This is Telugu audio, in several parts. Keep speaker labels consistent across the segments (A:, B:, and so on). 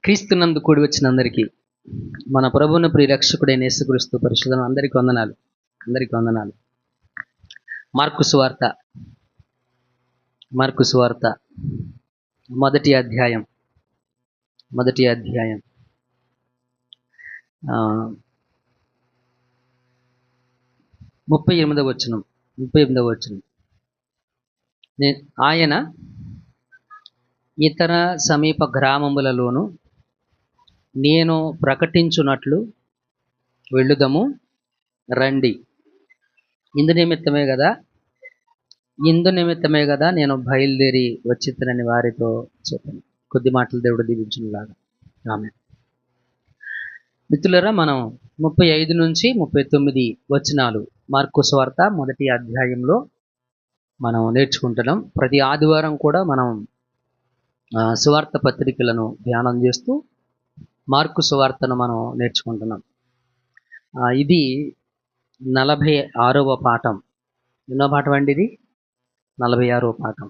A: క్రీస్తునందు కూడి వచ్చిన అందరికీ మన ప్రభువును ప్రియరక్షకుడైన యేసుక్రీస్తు పరిశుద్ధ అందరికీ వందనాలు. మార్కు సువార్త మొదటి అధ్యాయం 38వ వచనం. ఆయన ఇతర సమీప గ్రామములలోను నేను ప్రకటించున్నట్లు వెళ్ళుదము రండి. ఇందు నిమిత్తమే కదా నేను బయలుదేరి వచ్చితనని వారితో చెప్పాను. కొద్ది మాటలు దేవుడు దీవించునుగాక. ఆమేన్. మిత్రులారా, మనం 35 నుంచి 39 వచనాలు మార్కు సువార్త మొదటి అధ్యాయంలో మనం నేర్చుకుంటున్నాం. ప్రతి ఆదివారం కూడా మనం సువార్త పత్రికలను ధ్యానం చేస్తూ మార్కు సువార్తను మనం నేర్చుకుంటున్నాం. ఇది 46వ పాఠం. ఎన్నో పాఠం అండి ఇది? 46వ పాఠం.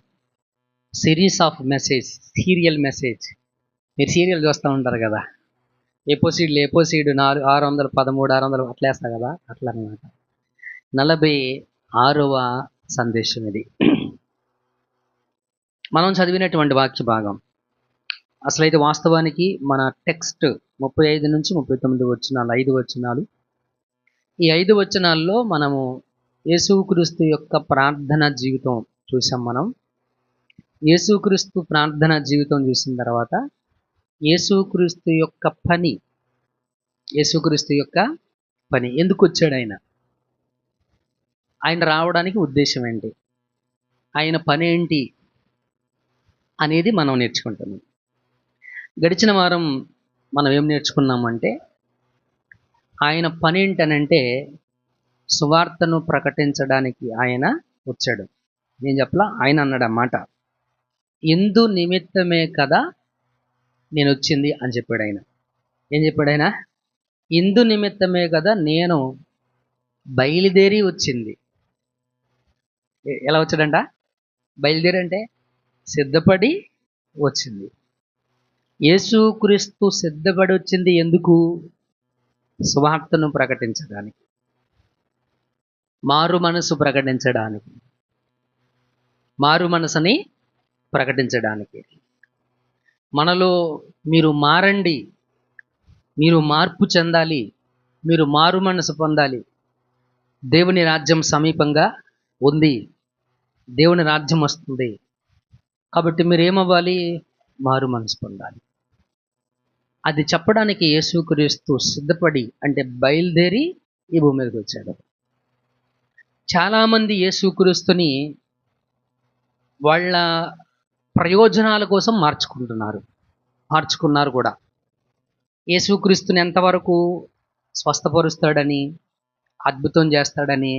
A: Series of message, serial message. మీరు సీరియల్ చూస్తూ ఉంటారు కదా, ఎపోసీడ్ 613 600 అట్లా వేస్తా కదా, అట్లా అనమాట. 46వ సందేశం ఇది. మనం చదివినటువంటి వాక్య భాగం అసలైతే వాస్తవానికి మన టెక్స్ట్ 35 నుంచి 39 వచనాలు, 5 వచనాలు. ఈ 5 వచనాల్లో మనము యేసుక్రీస్తు యొక్క ప్రార్థన జీవితం చూసాం. మనం యేసుక్రీస్తు ప్రార్థన జీవితం చూసిన తర్వాత యేసుక్రీస్తు యొక్క పని ఎందుకు వచ్చాడు, ఆయన రావడానికి ఉద్దేశం ఏంటి, ఆయన పని ఏంటి అనేది మనం నేర్చుకుంటున్నాం. గడిచిన వారం మనం ఏం నేర్చుకున్నామంటే, ఆయన పని ఏంటనంటే సువార్తను ప్రకటించడానికి ఆయన వచ్చాడు. నేను చెప్పలా, ఆయన అన్నాడు అన్నమాట. ఇందు నిమిత్తమే కదా నేను వచ్చింది అని చెప్పాడు ఆయన. ఏం చెప్పాడు ఆయన? ఇందు నిమిత్తమే కదా నేను బయలుదేరి వచ్చింది. ఎలా వచ్చాడంట? బయలుదేరి అంటే సిద్ధపడి వచ్చింది. యేసుక్రీస్తు సిద్ధపడి వచ్చింది ఎందుకు? సువార్తను ప్రకటించడానికి, మారు మనసుని ప్రకటించడానికి. మనలో మీరు మారండి, మీరు మార్పు చెందాలి, మీరు మారు మనసు పొందాలి, దేవుని రాజ్యం సమీపంగా ఉంది, దేవుని రాజ్యం వస్తుంది, కాబట్టి మీరు ఏమవ్వాలి? మారు మనసు పొందాలి. అది చెప్పడానికి యేసుక్రీస్తు సిద్ధపడి, అంటే బయలుదేరి ఈ భూమి మీదకి వచ్చాడు. చాలామంది యేసుక్రీస్తుని వాళ్ళ ప్రయోజనాల కోసం మార్చుకున్నారు కూడా. యేసుక్రీస్తుని ఎంతవరకు స్వస్థపరుస్తాడని, అద్భుతం చేస్తాడని,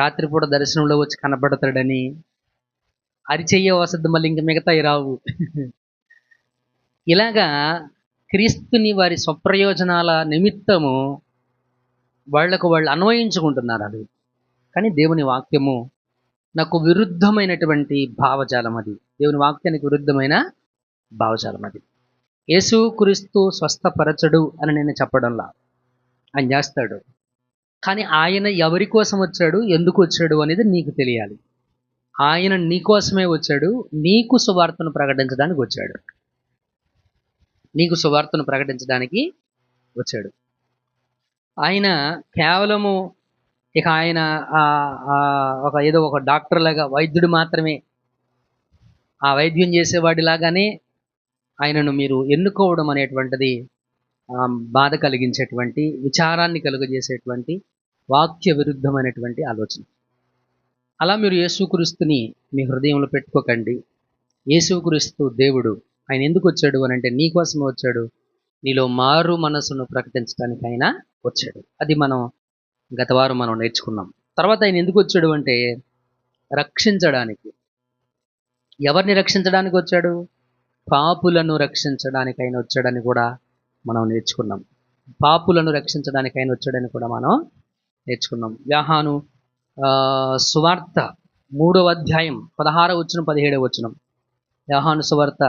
A: రాత్రిపూట దర్శనంలో వచ్చి కనబడతాడని, అరిచెయ్య వసద్దు మళ్ళీ ఇంక మిగతాయి రావు. ఇలాగా క్రీస్తుని వారి స్వప్రయోజనాల నిమిత్తము వాళ్ళు అన్వయించుకుంటున్నారు. అది కానీ దేవుని వాక్యము నాకు విరుద్ధమైనటువంటి భావజాలం. అది దేవుని వాక్యానికి విరుద్ధమైన భావజాలం. అది యేసుక్రీస్తు స్వస్థపరచడు అని నేను చెప్పడంలా, ఆయన చేస్తాడు. కానీ ఆయన ఎవరి కోసం వచ్చాడు, ఎందుకు వచ్చాడు అనేది నీకు తెలియాలి. ఆయన నీ కోసమే వచ్చాడు, నీకు సువార్తను ప్రకటించడానికి వచ్చాడు. ఆయన కేవలము ఇక ఆయన ఏదో ఒక డాక్టర్ లాగా, వైద్యుడు మాత్రమే, ఆ వైద్యం చేసేవాడిలాగానే ఆయనను మీరు ఎన్నుకోవడం అనేటువంటిది బాధ కలిగించేటువంటి, విచారాన్ని కలుగజేసేటువంటి, వాక్య విరుద్ధమైనటువంటి ఆలోచన. అలా మీరు యేసుక్రీస్తుని మీ హృదయంలో పెట్టుకోకండి. యేసుక్రీస్తు దేవుడు. ఆయన ఎందుకు వచ్చాడు అని అంటే నీ కోసమే వచ్చాడు, నీలో మారు మనసును ప్రకటించడానికి ఆయన వచ్చాడు. అది మనం గత వారం మనం నేర్చుకున్నాం. తర్వాత ఆయన ఎందుకు వచ్చాడు అంటే రక్షించడానికి. ఎవరిని రక్షించడానికి వచ్చాడు? పాపులను రక్షించడానికి ఆయన వచ్చాడని కూడా మనం నేర్చుకున్నాం. యోహాను సువార్త 3వ అధ్యాయం 16వ వచనం 17వ వచనం. యోహాను సువార్త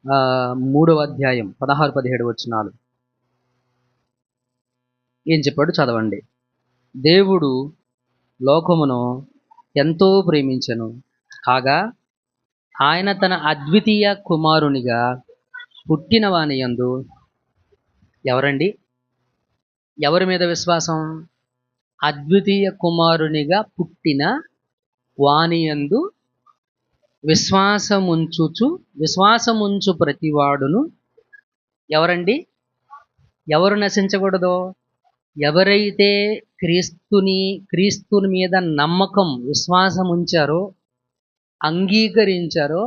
A: 3వ అధ్యాయం 16-17 వచనాలు ఏం చెప్పాడు చదవండి. దేవుడు లోకమును ఎంతో ప్రేమించెను, కాగా ఆయన తన అద్వితీయ కుమారునిగా పుట్టిన వాని యందు ఎవరండి, ఎవరి మీద విశ్వాసం? అద్వితీయ కుమారునిగా పుట్టిన వాని యందు విశ్వాసముంచు ప్రతివాడును ఎవరండి, ఎవరు నశించకూడదు? ఎవరైతే క్రీస్తుని మీద నమ్మకం, విశ్వాసం ఉంచారో, అంగీకరించారో,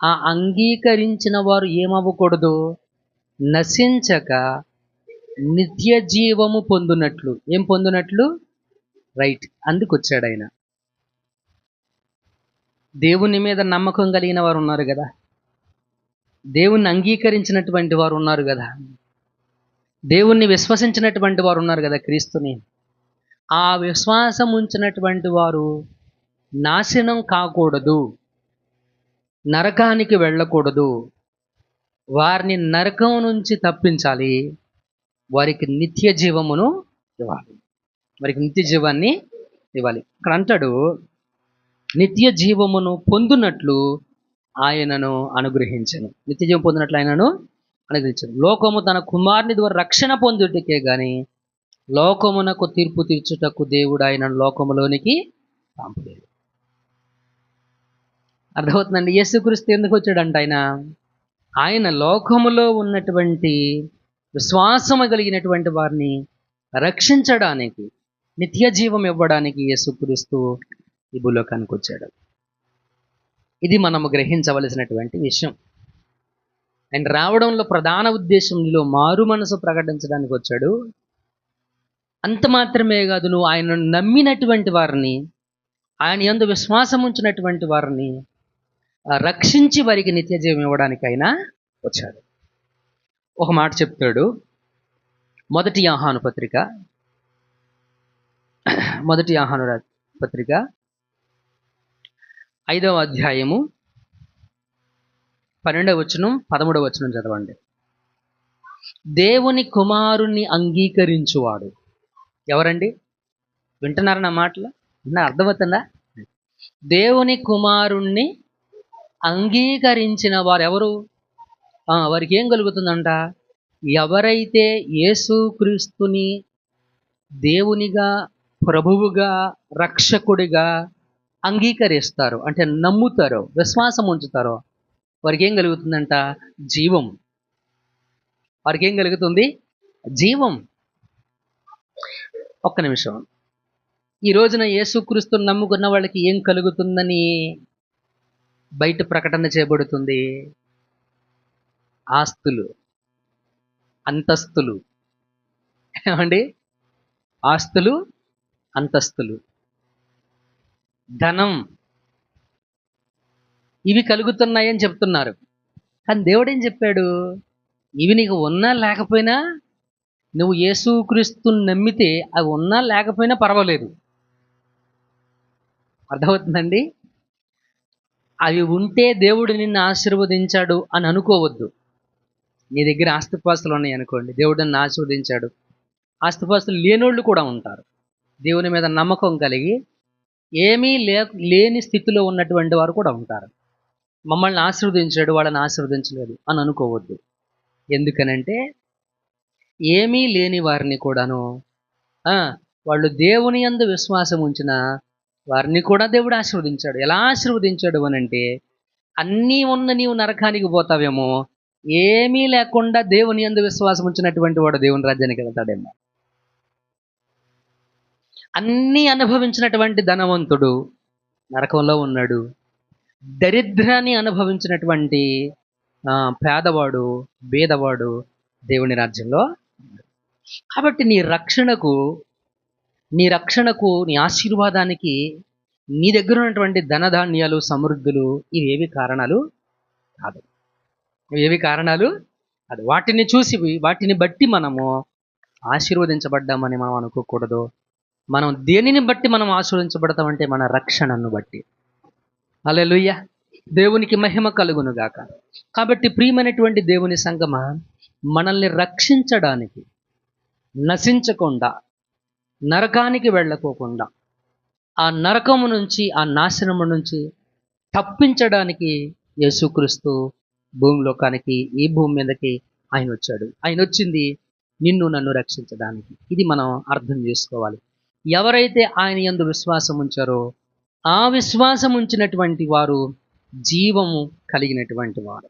A: ఆ అంగీకరించిన వారు ఏమవ్వకూడదు? నశించక నిత్య జీవము పొందునట్లు. ఏం పొందునట్లు? రైట్, అందుకొచ్చాడు ఆయన. దేవుని మీద నమ్మకం కలిగిన వారు ఉన్నారు కదా, దేవుణ్ణి అంగీకరించినటువంటి వారు ఉన్నారు కదా, దేవుణ్ణి విశ్వసించినటువంటి వారు ఉన్నారు కదా, క్రీస్తుని. ఆ విశ్వాసం ఉంచినటువంటి వారు నాశనం కాకూడదు, నరకానికి వెళ్ళకూడదు. వారిని నరకం నుంచి తప్పించాలి, వారికి నిత్య జీవమును ఇవ్వాలి, వారికి నిత్య జీవాన్ని ఇవ్వాలి. ఇక్కడ అంటాడు, నిత్య జీవమును పొందునట్లు ఆయనను అనుగ్రహించను. నిత్య జీవం పొందినట్లు ఆయనను అనుగ్రహించను. లోకము తన కుమారుని ద్వారా రక్షణ పొందుటకే గాని లోకమునకు తీర్పు తీర్చుటకు దేవుడు ఆయనను లోకములోనికి పంపలేదు. అర్థమవుతుందండి? యేసుక్రీస్తు ఎందుకు వచ్చాడంట? ఆయన లోకములో ఉన్నటువంటి విశ్వాసము కలిగినటువంటి వారిని రక్షించడానికి, నిత్య జీవం ఇవ్వడానికి యేసుక్రీస్తు ఈ భూలోకానికి వచ్చాడు. ఇది మనము గ్రహించవలసినటువంటి విషయం. ఆయన రావడంలో ప్రధాన ఉద్దేశంలో మారు మనసు ప్రకటించడానికి వచ్చాడు. అంత మాత్రమే కాదు, నువ్వు ఆయనను నమ్మినటువంటి వారిని, ఆయన యందు విశ్వాసం ఉంచినటువంటి వారిని రక్షించి వారికి నిత్య జీవం ఇవ్వడానికి ఆయన వచ్చాడు. ఒక మాట చెప్తాడు, మొదటి యోహాను పత్రిక 5వ అధ్యాయము 12వ వచనం 13వ వచనం చదవండి. దేవుని కుమారుణ్ణి అంగీకరించువాడు ఎవరండి? వింటున్నారా నా మాటలు? అర్థమవుతుందా? దేవుని కుమారుణ్ణి అంగీకరించిన వారు ఎవరు? వారికి ఏం కలుగుతుందంట? ఎవరైతే యేసుక్రీస్తుని దేవునిగా, ప్రభువుగా, రక్షకుడిగా అంగీకరిస్తారో, అంటే నమ్ముతారో, విశ్వాసం ఉంచుతారో, వారికి ఏం కలుగుతుందంట? జీవం. వారికి ఏం కలుగుతుంది? జీవం. ఒక్క నిమిషం. ఈ రోజున యేసుక్రీస్తుని నమ్ముకున్న వాళ్ళకి ఏం కలుగుతుందని బయట ప్రకటన చేయబడుతుంది? ఆస్తులు, అంతస్తులు. ఏమండి? ఆస్తులు, అంతస్తులు, ధనం, ఇవి కలుగుతున్నాయని చెప్తున్నారు. కానీ దేవుడు ఏం చెప్పాడు? ఇవి నీకు ఉన్నా లేకపోయినా, నువ్వు యేసుక్రీస్తుని నమ్మితే అవి ఉన్నా లేకపోయినా పర్వాలేదు. అర్థమవుతుందండి? అవి ఉంటే దేవుడు నిన్ను ఆశీర్వదించాడు అని అనుకోవద్దు. నీ దగ్గర ఆస్తిపాస్తులు ఉన్నాయి అనుకోండి, దేవుడు నన్ను ఆశీర్వదించాడు. ఆస్తిపాస్తులు లేనోళ్ళు కూడా ఉంటారు. దేవుని మీద నమ్మకం కలిగి ఏమీ లేని స్థితిలో ఉన్నటువంటి వారు కూడా ఉంటారు. మమ్మల్ని ఆశీర్వదించాడు, వాళ్ళని ఆశీర్వదించలేదు అని అనుకోవద్దు. ఎందుకనంటే ఏమీ లేని వారిని కూడాను, వాళ్ళు దేవుని యందు విశ్వాసం ఉంచిన వారిని కూడా దేవుడు ఆశీర్వదించాడు. ఎలా ఆశీర్వదించాడు అనంటే, అన్నీ ఉన్న నీవు నరకానికి పోతావేమో, ఏమీ లేకుండా దేవుని యందు విశ్వాసం ఉంచినటువంటి వాడు దేవుని రాజ్యానికి వెళ్తాడేమో. అన్నీ అనుభవించినటువంటి ధనవంతుడు నరకంలో ఉన్నాడు. దరిద్రాన్ని అనుభవించినటువంటి పేదవాడు, బీదవాడు దేవుని రాజ్యంలో. కాబట్టి నీ రక్షణకు, నీ ఆశీర్వాదానికి నీ దగ్గర ఉన్నటువంటి ధనధాన్యాలు, సమృద్ధులు ఇవేవి కారణాలు కాదు. ఇవేవి కారణాలు కాదు. వాటిని చూసి, వాటిని బట్టి మనము ఆశీర్వదించబడ్డామని మనం అనుకోకూడదు. మనం దేనిని బట్టి మనం ఆశీర్వదించబడతామంటే మన రక్షణను బట్టి. హల్లెలూయా. దేవునికి మహిమ కలుగునుగాక. కాబట్టి ప్రియమైనటువంటి దేవుని సంగమా, మనల్ని రక్షించడానికి, నశించకుండా, నరకానికి వెళ్ళకోకుండా, ఆ నరకము నుంచి, ఆ నాశనము నుంచి తప్పించడానికి యేసుక్రీస్తు భూమిలోకానికి, ఈ భూమి మీదకి ఆయన వచ్చాడు. ఆయన వచ్చింది నిన్ను నన్ను రక్షించడానికి. ఇది మనం అర్థం చేసుకోవాలి. ఎవరైతే ఆయన యందు విశ్వాసం ఉంచారో, ఆ విశ్వాసం ఉంచినటువంటి వారు జీవము కలిగినటువంటి వారు.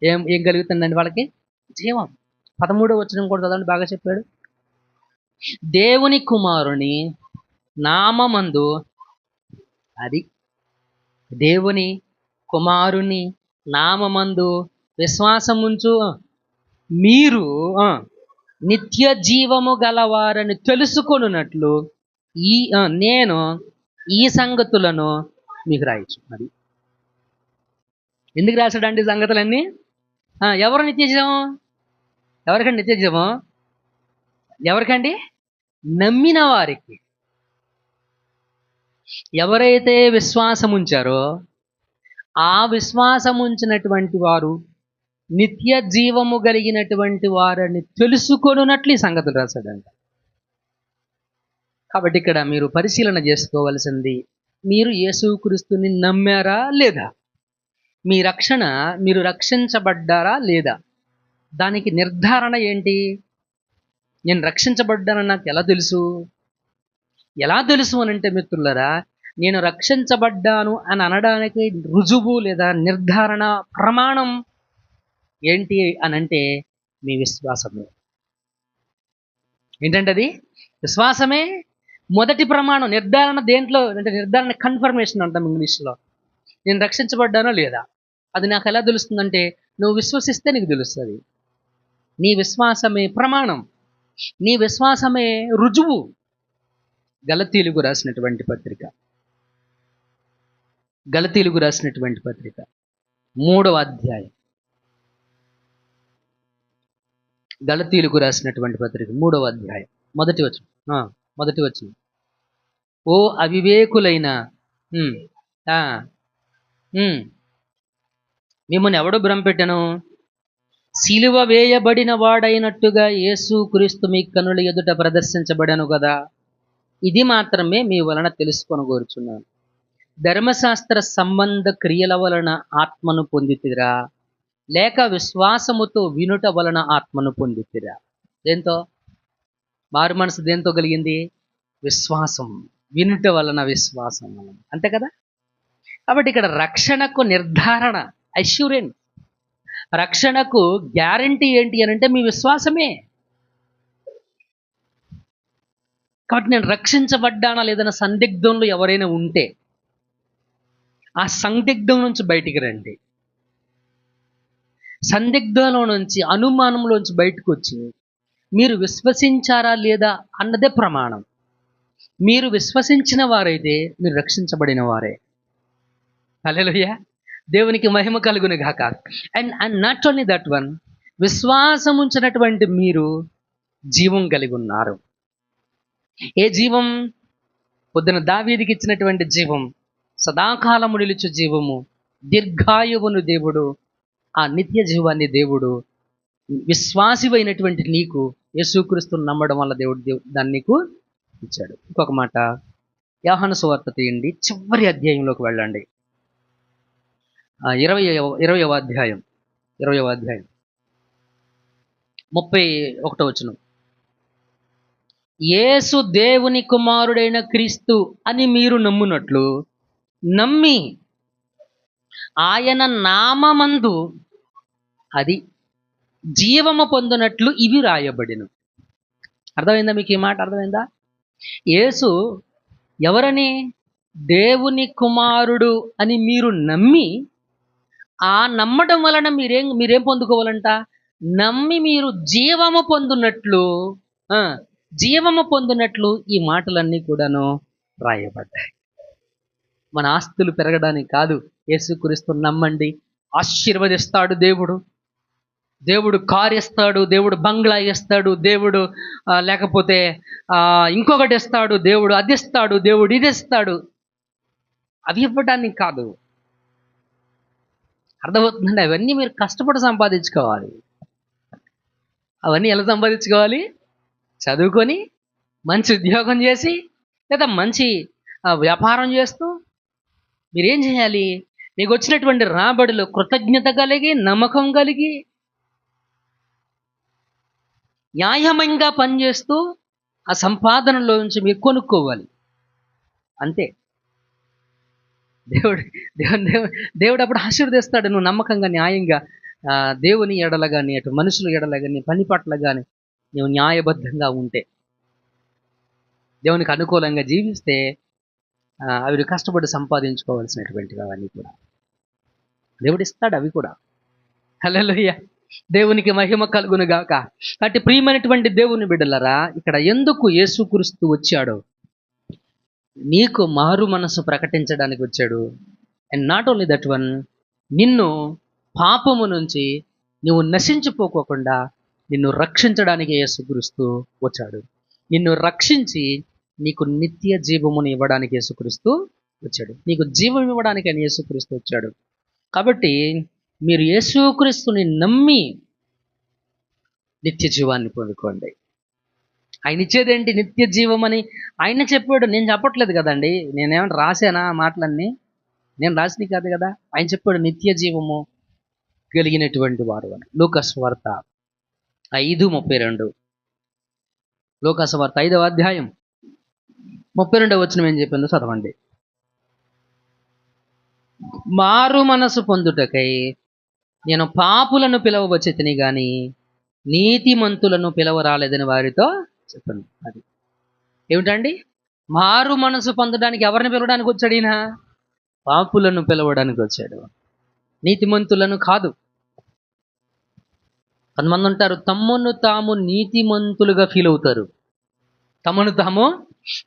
A: ఏం ఏం కలుగుతుందండి వాళ్ళకి? జీవం. 13వ వచనం కూడా చదవండి, బాగా చెప్పాడు. దేవుని కుమారుని నామమందు, అది దేవుని కుమారుని నామమందు విశ్వాసముంచు మీరు నిత్య జీవము గలవారని తెలుసుకొనున్నట్లు నేను ఈ సంగతులను మీకు రాయచ్చు. అది ఎందుకు రాశాడండి ఈ సంగతులన్నీ? ఎవరు నిత్య జీవం? ఎవరికండి నిత్య జీవం? ఎవరికండి? నమ్మిన వారికి. ఎవరైతే విశ్వాసం ఉంచారో, ఆ విశ్వాసం ఉంచినటువంటి వారు నిత్య జీవము కలిగినటువంటి వారని తెలుసుకొనున్నట్లు ఈ సంగతులు రాశాడంట. కాబట్టి ఇక్కడ మీరు పరిశీలన చేసుకోవలసింది, మీరు యేసుక్రీస్తుని నమ్మారా లేదా? మీ రక్షణ, మీరు రక్షించబడ్డారా లేదా? దానికి నిర్ధారణ ఏంటి? నేను రక్షించబడ్డానని నాకు ఎలా తెలుసు? ఎలా తెలుసు అని అంటే మిత్రులరా, నేను రక్షించబడ్డాను అని అనడానికి రుజువు లేదా నిర్ధారణ, ప్రమాణం ఏంటి అనంటే మీ విశ్వాసమే. ఏంటంటే అది విశ్వాసమే మొదటి ప్రమాణం. నిర్ధారణ దేంట్లో అంటే, నిర్ధారణ కన్ఫర్మేషన్ అంటాం ఇంగ్లీష్లో. నేను రక్షించబడ్డానో లేదా అది నాకు ఎలా తెలుస్తుందంటే, నువ్వు విశ్వసిస్తే నీకు తెలుస్తుంది. నీ విశ్వాసమే ప్రమాణం, నీ విశ్వాసమే రుజువు. గలతీయులకు రాసినటువంటి పత్రిక, గలతీయులకు రాసినటువంటి పత్రిక 3వ అధ్యాయం, గలతీయులకు రాసినటువంటి పత్రిక 3వ అధ్యాయం మొదటి వచనం. ఓ అవివేకులైన, మిమ్మల్ని ఎవడు భ్రమపెట్టెను? సిలువ వేయబడిన వాడైనట్టుగా యేసుక్రీస్తు మీ కనుల ఎదుట ప్రదర్శించబడను కదా. ఇది మాత్రమే మీ వలన తెలుసుకొని కోరుచున్నాను. ధర్మశాస్త్ర సంబంధ క్రియల వలన ఆత్మను పొందితిరా, లేక విశ్వాసముతో వినుట వలన ఆత్మను పొందితిరా? దేంతో మారు మనసు దేంతో కలిగింది? విశ్వాసం. వినుట వలన, విశ్వాసం వలన, అంతే కదా. కాబట్టి ఇక్కడ రక్షణకు నిర్ధారణ, అష్యూరెన్స్, రక్షణకు గ్యారంటీ ఏంటి అని అంటే మీ విశ్వాసమే. కాబట్టి నేను రక్షించబడ్డానా లేదన్న సందిగ్ధంలో ఎవరైనా ఉంటే, ఆ సందిగ్ధం నుంచి బయటికి రండి. సందిగ్ధంలో నుంచి, అనుమానంలోంచి బయటకు వచ్చి మీరు విశ్వసించారా లేదా అన్నదే ప్రమాణం. మీరు విశ్వసించిన వారైతే మీరు రక్షించబడిన వారే. హల్లెలూయా, దేవునికి మహిమ కలుగును గాక. And not only that one, విశ్వాసం ఉంచినటువంటి మీరు జీవం కలిగి ఉన్నారు. ఏ జీవం? పొద్దున దావీదుకి ఇచ్చినటువంటి జీవం, సదాకాలము నిలుచు జీవము, దీర్ఘాయువును దేవుడు, ఆ నిత్య జీవాన్ని దేవుడు విశ్వాసివైనటువంటి నీకు యేసుక్రీస్తును నమ్మడం వల్ల దేవుడు దాన్ని నీకు ఇచ్చాడు. ఇంకొక మాట, యోహాను సువార్త తీయండి, చివరి అధ్యాయంలోకి వెళ్ళండి. 20వ అధ్యాయం 31వ వచనం. యేసు దేవుని కుమారుడైన క్రీస్తు అని మీరు నమ్మునట్లు నమ్మి ఆయన నామమందు, అది జీవము పొందినట్లు ఇవి రాయబడిను. అర్థమైందా మీకు? ఈ మాట అర్థమైందా? యేసు ఎవరని? దేవుని కుమారుడు అని మీరు నమ్మి, ఆ నమ్మడం వలన మీరేం పొందుకోవాలంట? నమ్మి మీరు జీవము పొందునట్లు, జీవము పొందినట్లు ఈ మాటలన్నీ కూడాను రాయబడ్డాయి. మన ఆస్తులు పెరగడానికి కాదు. యేసుక్రీస్తు నమ్మండి, ఆశీర్వదిస్తాడు దేవుడు. దేవుడు కారు ఇస్తాడు, దేవుడు బంగ్లా ఇస్తాడు, దేవుడు లేకపోతే ఇంకొకటి ఇస్తాడు, దేవుడు అది ఇస్తాడు, దేవుడు ఇది ఇస్తాడు. అవి ఇవ్వడానికి కాదు. అర్థమవుతుందండి? అవన్నీ మీరు కష్టపడి సంపాదించుకోవాలి. అవన్నీ ఎలా సంపాదించుకోవాలి? చదువుకొని, మంచి ఉద్యోగం చేసి, లేదా మంచి వ్యాపారం చేస్తూ మీరేం చేయాలి? మీకు వచ్చినటువంటి రాబడిలో కృతజ్ఞత కలిగి, నమ్మకం కలిగి, న్యాయమంగా పనిచేస్తూ ఆ సంపాదనలో నుంచి మీరు కొనుక్కోవాలి. అంతే. దేవుడు దేవుడు దేవుడు దేవుడు అప్పుడు ఆశీర్వదిస్తాడు. నువ్వు నమ్మకంగా, న్యాయంగా దేవుని ఎడల కానీ, అటు మనుషుల ఎడల కానీ, పని పట్ల కానీ నువ్వు న్యాయబద్ధంగా ఉంటే, దేవునికి అనుకూలంగా జీవిస్తే అవి కష్టపడి సంపాదించుకోవాల్సినటువంటివి అవన్నీ కూడా దేవుడు ఇస్తాడు. అవి కూడా. హల్లెలూయా. దేవునికి మహిమ కలుగును గాక. కాబట్టి ప్రియమైనటువంటి దేవుని బిడ్డలరా, ఇక్కడ ఎందుకు యేసుక్రీస్తు వచ్చాడో, నీకు మారు మనసు ప్రకటించడానికి వచ్చాడు. And not only that one, నిన్ను పాపము నుంచి నువ్వు నశించిపోకోకుండా నిన్ను రక్షించడానికి యేసుక్రీస్తు వచ్చాడు. నిన్ను రక్షించి నీకు నిత్య జీవమును ఇవ్వడానికి యేసుక్రీస్తు వచ్చాడు. నీకు జీవం ఇవ్వడానికి అని యేసుక్రీస్తు వచ్చాడు. కాబట్టి మీరు యేసుక్రీస్తుని నమ్మి నిత్య జీవాన్ని పొందుకోండి. ఆయన ఇచ్చేదేంటి? నిత్య జీవం అని ఆయన చెప్పాడు. నేను చెప్పట్లేదు కదండి. నేనేమన్నా రాశానా మాటలన్నీ? నేను రాసినవి కాదు కదా. ఆయన చెప్పాడు నిత్య జీవము కలిగినటువంటి వారు అని. లూకాసు వార్త 5:32. లూకాసు వార్త 5వ అధ్యాయం 32వ వచనం ఏం చెప్పిందో చదవండి. మారు మనసు పొందుటకై నేను పాపులను పిలవవచ్చితిని గాని నీతిమంతులను పిలవరాలేదని వారితో చెప్పండి. అది ఏమిటండి? మారు మనసు పొందడానికి ఎవరిని పిలవడానికి వచ్చాడు ఈయన? పాపులను పిలవడానికి వచ్చాడు, నీతిమంతులను కాదు. కొంతమంది ఉంటారు, తమ్మును తాము నీతిమంతులుగా ఫీల్ అవుతారు. తమను తాము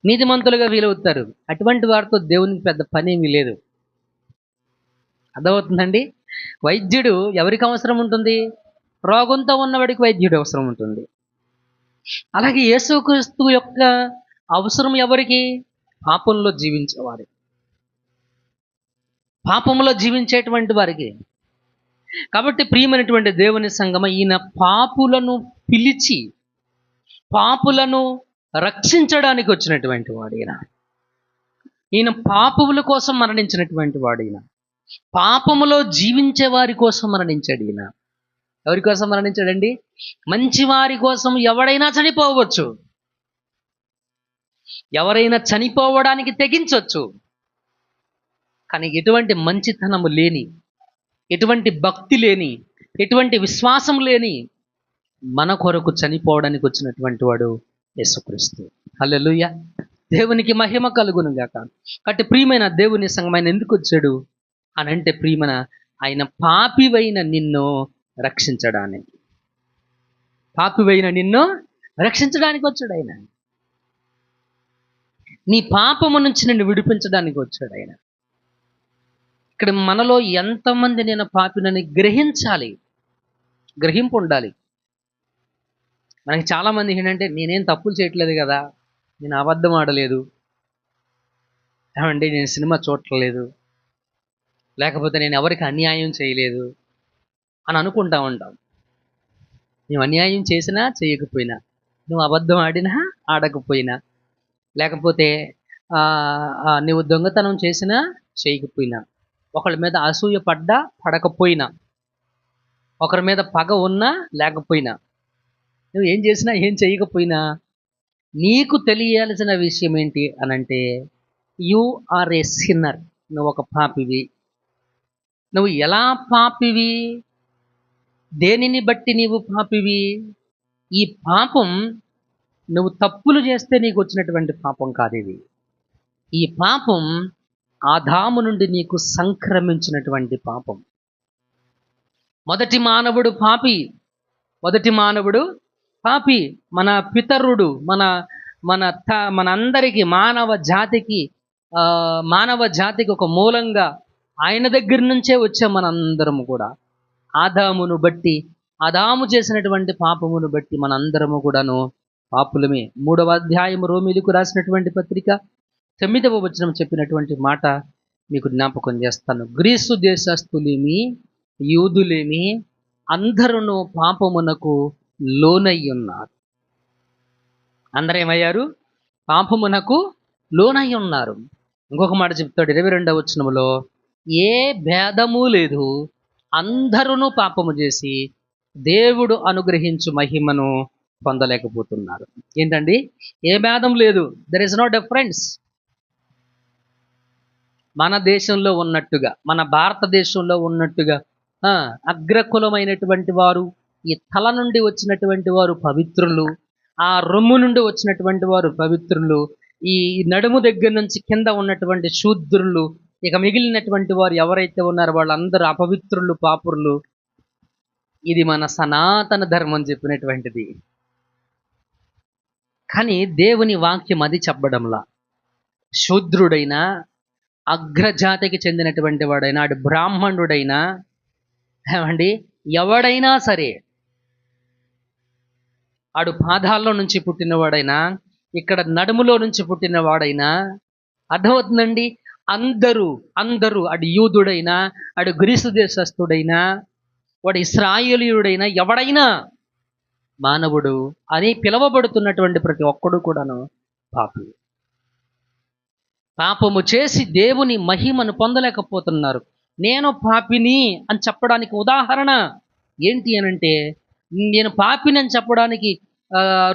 A: నీతిమంతులుగా ఫీల్ అవుతారు. అటువంటి వారితో దేవునికి పెద్ద పని ఏమీ లేదు. అర్థమవుతుందండి? వైద్యుడు ఎవరికి అవసరం ఉంటుంది? రోగంతో ఉన్నవాడికి వైద్యుడు అవసరం ఉంటుంది. అలాగే యేసుక్రీస్తు యొక్క అవసరం ఎవరికి? పాపంలో జీవించేవారు, పాపంలో జీవించేటువంటి వారికి. కాబట్టి ప్రియమైనటువంటి దేవుని సంగమ, ఈయన పాపులను పిలిచి పాపులను రక్షించడానికి వచ్చినటువంటి వాడు. ఈయన పాపముల కోసం మరణించినటువంటి వాడు. ఈయన పాపములో జీవించే వారి కోసం మరణించాడు. ఈయన ఎవరి కోసం మరణించాడండి? మంచి వారి కోసం. ఎవడైనా చనిపోవచ్చు, ఎవరైనా చనిపోవడానికి తెగించవచ్చు. కానీ ఎటువంటి మంచితనము లేని, ఎటువంటి భక్తి లేని, ఎటువంటి విశ్వాసం లేని మన కొరకు చనిపోవడానికి వచ్చినటువంటి వాడు యేసుక్రీస్తు. హల్లెలూయా. దేవునికి మహిమ కలుగును గాక. కాబట్టి ప్రియమైన దేవుని సంగమైన ఎందుకు వచ్చాడు అని అంటే, ప్రియమైన ఆయన పాపివైన నిన్ను రక్షించడానికి, పాపివైన నిన్ను రక్షించడానికి వచ్చాడు ఆయన. నీ పాపము నుంచి నిన్ను విడిపించడానికి వచ్చాడు ఆయన. ఇక్కడ మనలో ఎంతమంది నేను పాపినని గ్రహించాలి, గ్రహింపు ఉండాలి. మనకి చాలామంది ఏంటంటే, నేనేం తప్పులు చేయట్లేదు కదా, నేను అబద్ధం ఆడలేదు, ఏమండి నేను సినిమా చూడట్లేదు, లేకపోతే నేను ఎవరికి అన్యాయం చేయలేదు అని అనుకుంటా ఉంటాం. నువ్వు అన్యాయం చేసినా చేయకపోయినా, నువ్వు అబద్ధం ఆడినా ఆడకపోయినా, లేకపోతే నువ్వు దొంగతనం చేసినా చేయకపోయినా, ఒకళ్ళ మీద అసూయ పడ్డా పడకపోయినా, ఒకరి మీద పగ ఉన్నా లేకపోయినా, నువ్వు ఏం చేసినా ఏం చేయకపోయినా, నీకు తెలియాల్సిన విషయం ఏంటి అనంటే, యు ఆర్ ఏ సిన్నర్. నువ్వు ఒక పాపివి. నువ్వు ఎలా పాపివి? దేనిని బట్టి నీవు పాపివి? ఈ పాపం నువ్వు తప్పులు చేస్తే నీకు వచ్చినటువంటి పాపం కాదు ఇది. ఈ పాపం ఆదాము నుండి నీకు సంక్రమించినటువంటి పాపం. మొదటి మానవుడు పాపి, మొదటి మానవుడు పాపి. మన పితరుడు, మనందరికీ మానవ జాతికి ఒక మూలంగా ఆయన దగ్గర నుంచే వచ్చే మనందరము కూడా ఆదామును బట్టి, ఆదాము చేసినటువంటి పాపమును బట్టి మనందరము కూడాను పాపులమే. 3వ అధ్యాయం రోమీయులకు రాసినటువంటి పత్రిక 9వ వచనం చెప్పినటువంటి మాట మీకు జ్ఞాపకం చేస్తాను. గ్రీసు దేశస్థులేమి యూదులేమి అందరూ పాపమునకు లోనై ఉన్నారు. అందరూ ఏమయ్యారు? పాపమునకు లోనై ఉన్నారు. ఇంకొక మాట చెప్తాడు 22వ వచనములో, ఏ భేదము లేదు, అందరూ పాపము చేసి దేవుడు అనుగ్రహించు మహిమను పొందలేకపోతున్నారు. ఏంటండి? ఏ భేదం లేదు. There is no difference. మన దేశంలో ఉన్నట్టుగా, మన భారతదేశంలో ఉన్నట్టుగా అగ్రకులమైనటువంటి వారు, ఈ తల నుండి వచ్చినటువంటి వారు పవిత్రులు, ఆ రొమ్ము నుండి వచ్చినటువంటి వారు పవిత్రులు, ఈ నడుము దగ్గర నుంచి కింద ఉన్నటువంటి శూద్రులు, ఇక మిగిలినటువంటి వారు ఎవరైతే ఉన్నారో వాళ్ళందరూ అపవిత్రులు, పాపురులు. ఇది మన సనాతన ధర్మం చెప్పినటువంటిది. కానీ దేవుని వాక్యం అది చెప్పడంలా. శూద్రుడైనా, అగ్రజాతికి చెందినటువంటి వాడైనా, ఆడు బ్రాహ్మణుడైనా, ఏమండి, ఎవడైనా సరే, ఆడు పాదాల్లో నుంచి పుట్టినవాడైనా, ఇక్కడ నడుములో నుంచి పుట్టినవాడైనా, అర్థమవుతుందండి? అందరూ అడు యూదుడైనా, అడు గ్రీసు దేశస్థుడైనా, వాడు ఇశ్రాయేలీయుడైనా, ఎవడైనా మానవుడు అని పిలువబడుతున్నటువంటి ప్రతి ఒక్కడు కూడాను పాపి. పాపము చేసి దేవుని మహిమను పొందలేకపోతున్నారు. నేను పాపిని అని చెప్పడానికి ఉదాహరణ ఏంటి అనంటే, నేను పాపిని అని చెప్పడానికి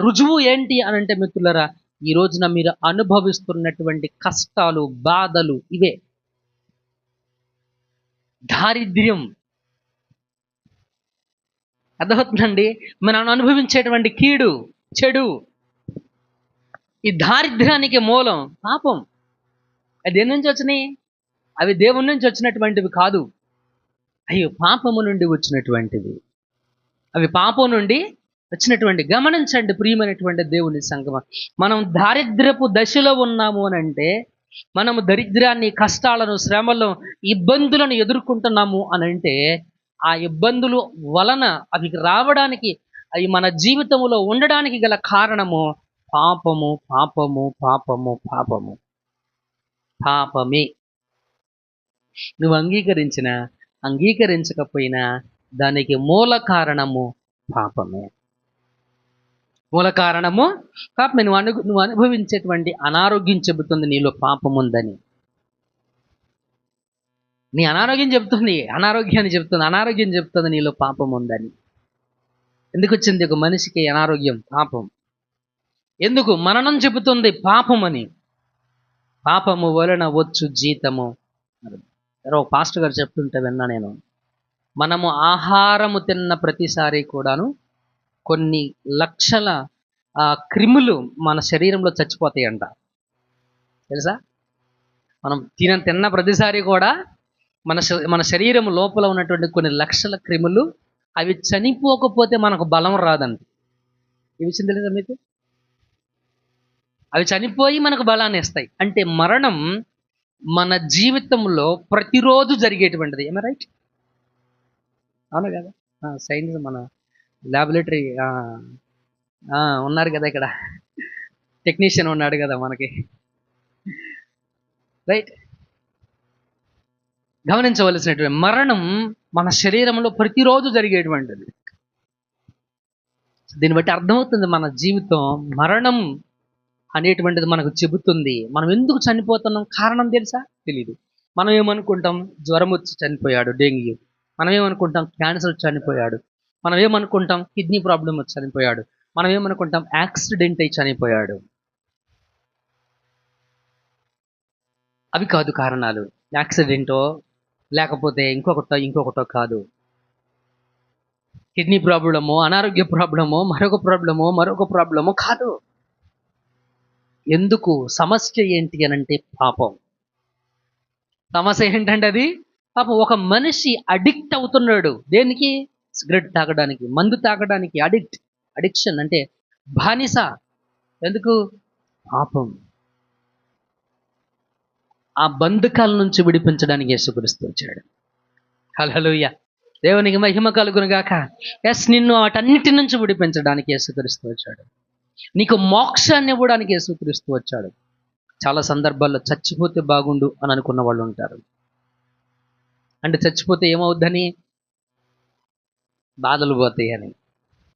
A: రుజువు ఏంటి అనంటే, మిత్రులరా, ఈ రోజున మీరు అనుభవిస్తున్నటువంటి కష్టాలు, బాధలు ఇవే. దారిద్ర్యం, అర్థమవుతుందండి? మనం అనుభవించేటువంటి కీడు, చెడు, ఈ దారిద్ర్యానికి మూలం పాపం. అది దేని నుంచి వచ్చినాయి? అవి దేవుని నుంచి వచ్చినటువంటివి కాదు. అయ్యో, పాపము నుండి వచ్చినటువంటివి. అవి పాపం నుండి వచ్చినటువంటి. గమనించండి ప్రియమైనటువంటి దేవుని సంగమం, మనం దారిద్ర్యపు దశలో ఉన్నాము అని అంటే, మనము దరిద్రాన్ని, కష్టాలను, శ్రమలను, ఇబ్బందులను ఎదుర్కొంటున్నాము అని అంటే, ఆ ఇబ్బందులు వలన అవి రావడానికి, అవి మన జీవితంలో ఉండడానికి గల కారణము పాపము, పాపము, పాపము, పాపము, పాపమే. నువ్వు అంగీకరించకపోయినా దానికి మూల కారణము పాపమే. మూల కారణము పాపమే. నువ్వు అనుభవించేటువంటి అనారోగ్యం చెబుతుంది నీలో పాపం ఉందని. నీ అనారోగ్యం చెప్తుంది, అనారోగ్యం చెప్తుంది నీలో పాపం ఉందని. ఎందుకు వచ్చింది ఒక మనిషికి అనారోగ్యం? పాపం. ఎందుకు? మరణం చెబుతుంది పాపం అని. పాపము వలన వచ్చు జీతము. ఒక పాస్టర్ గారు చెప్తుంటే విన్నా నేను, మనము ఆహారము తిన్న ప్రతిసారి కూడాను కొన్ని లక్షల క్రిములు మన శరీరంలో చచ్చిపోతాయంట. తెలుసా? మనం తిన్న ప్రతిసారి కూడా మన శరీరం లోపల ఉన్నటువంటి కొన్ని లక్షల క్రిములు, అవి చనిపోకపోతే మనకు బలం రాదండి. ఈ విషయం తెలుసా మీకు? అవి చనిపోయి మనకు బలాన్ని ఇస్తాయి. అంటే మరణం మన జీవితంలో ప్రతిరోజు జరిగేటువంటిది. ఏమ రైట్? అవును కదా? సైన్స్ మన ల్యాబొరేటరీ ఉన్నారు కదా, ఇక్కడ టెక్నీషియన్ ఉన్నాడు కదా మనకి, రైట్? గమనించవలసినటువంటి మరణం మన శరీరంలో ప్రతిరోజు జరిగేటువంటిది. దీన్ని బట్టి అర్థమవుతుంది మన జీవితం మరణం అనేటువంటిది మనకు చెబుతుంది. మనం ఎందుకు చనిపోతున్నాం కారణం తెలుసా? తెలీదు. మనం ఏమనుకుంటాం? జ్వరం వచ్చి చనిపోయాడు, డెంగ్యూ. మనం ఏమనుకుంటాం? క్యాన్సర్ వచ్చి చనిపోయాడు. మనం ఏమనుకుంటాం? కిడ్నీ ప్రాబ్లం వచ్చి చనిపోయాడు. మనం ఏమనుకుంటాం? యాక్సిడెంట్ అయి చనిపోయాడు. అవి కాదు కారణాలు. యాక్సిడెంటో లేకపోతే ఇంకొకటో కాదు. కిడ్నీ ప్రాబ్లమో, అనారోగ్య ప్రాబ్లమో, మరొక ప్రాబ్లమో కాదు. ఎందుకు? సమస్య ఏంటి అనంటే పాపం. సమస్య ఏంటంటే అది పాపం. ఒక మనిషి అడిక్ట్ అవుతున్నాడు. దేనికి? సిగరెట్ తాగడానికి, మందు తాగడానికి. అడిక్షన్ అంటే బానిస. ఎందుకు? పాపం. ఆ బంధకాల నుంచి విడిపించడానికి యేసుక్రీస్తు వచ్చాడు. హల్లెలూయా, దేవునికి మహిమ కలుగును గాక. నిన్ను వాటన్నిటి నుంచి విడిపించడానికి యేసుక్రీస్తు వచ్చాడు. నీకు మోక్షాన్ని ఇవ్వడానికి యేసుక్రీస్తు వచ్చాడు. చాలా సందర్భాల్లో చచ్చిపోతే బాగుండు అని అనుకున్న వాళ్ళు ఉంటారు. అంటే చచ్చిపోతే ఏమవుద్దని? బాధలు పోతాయి అని.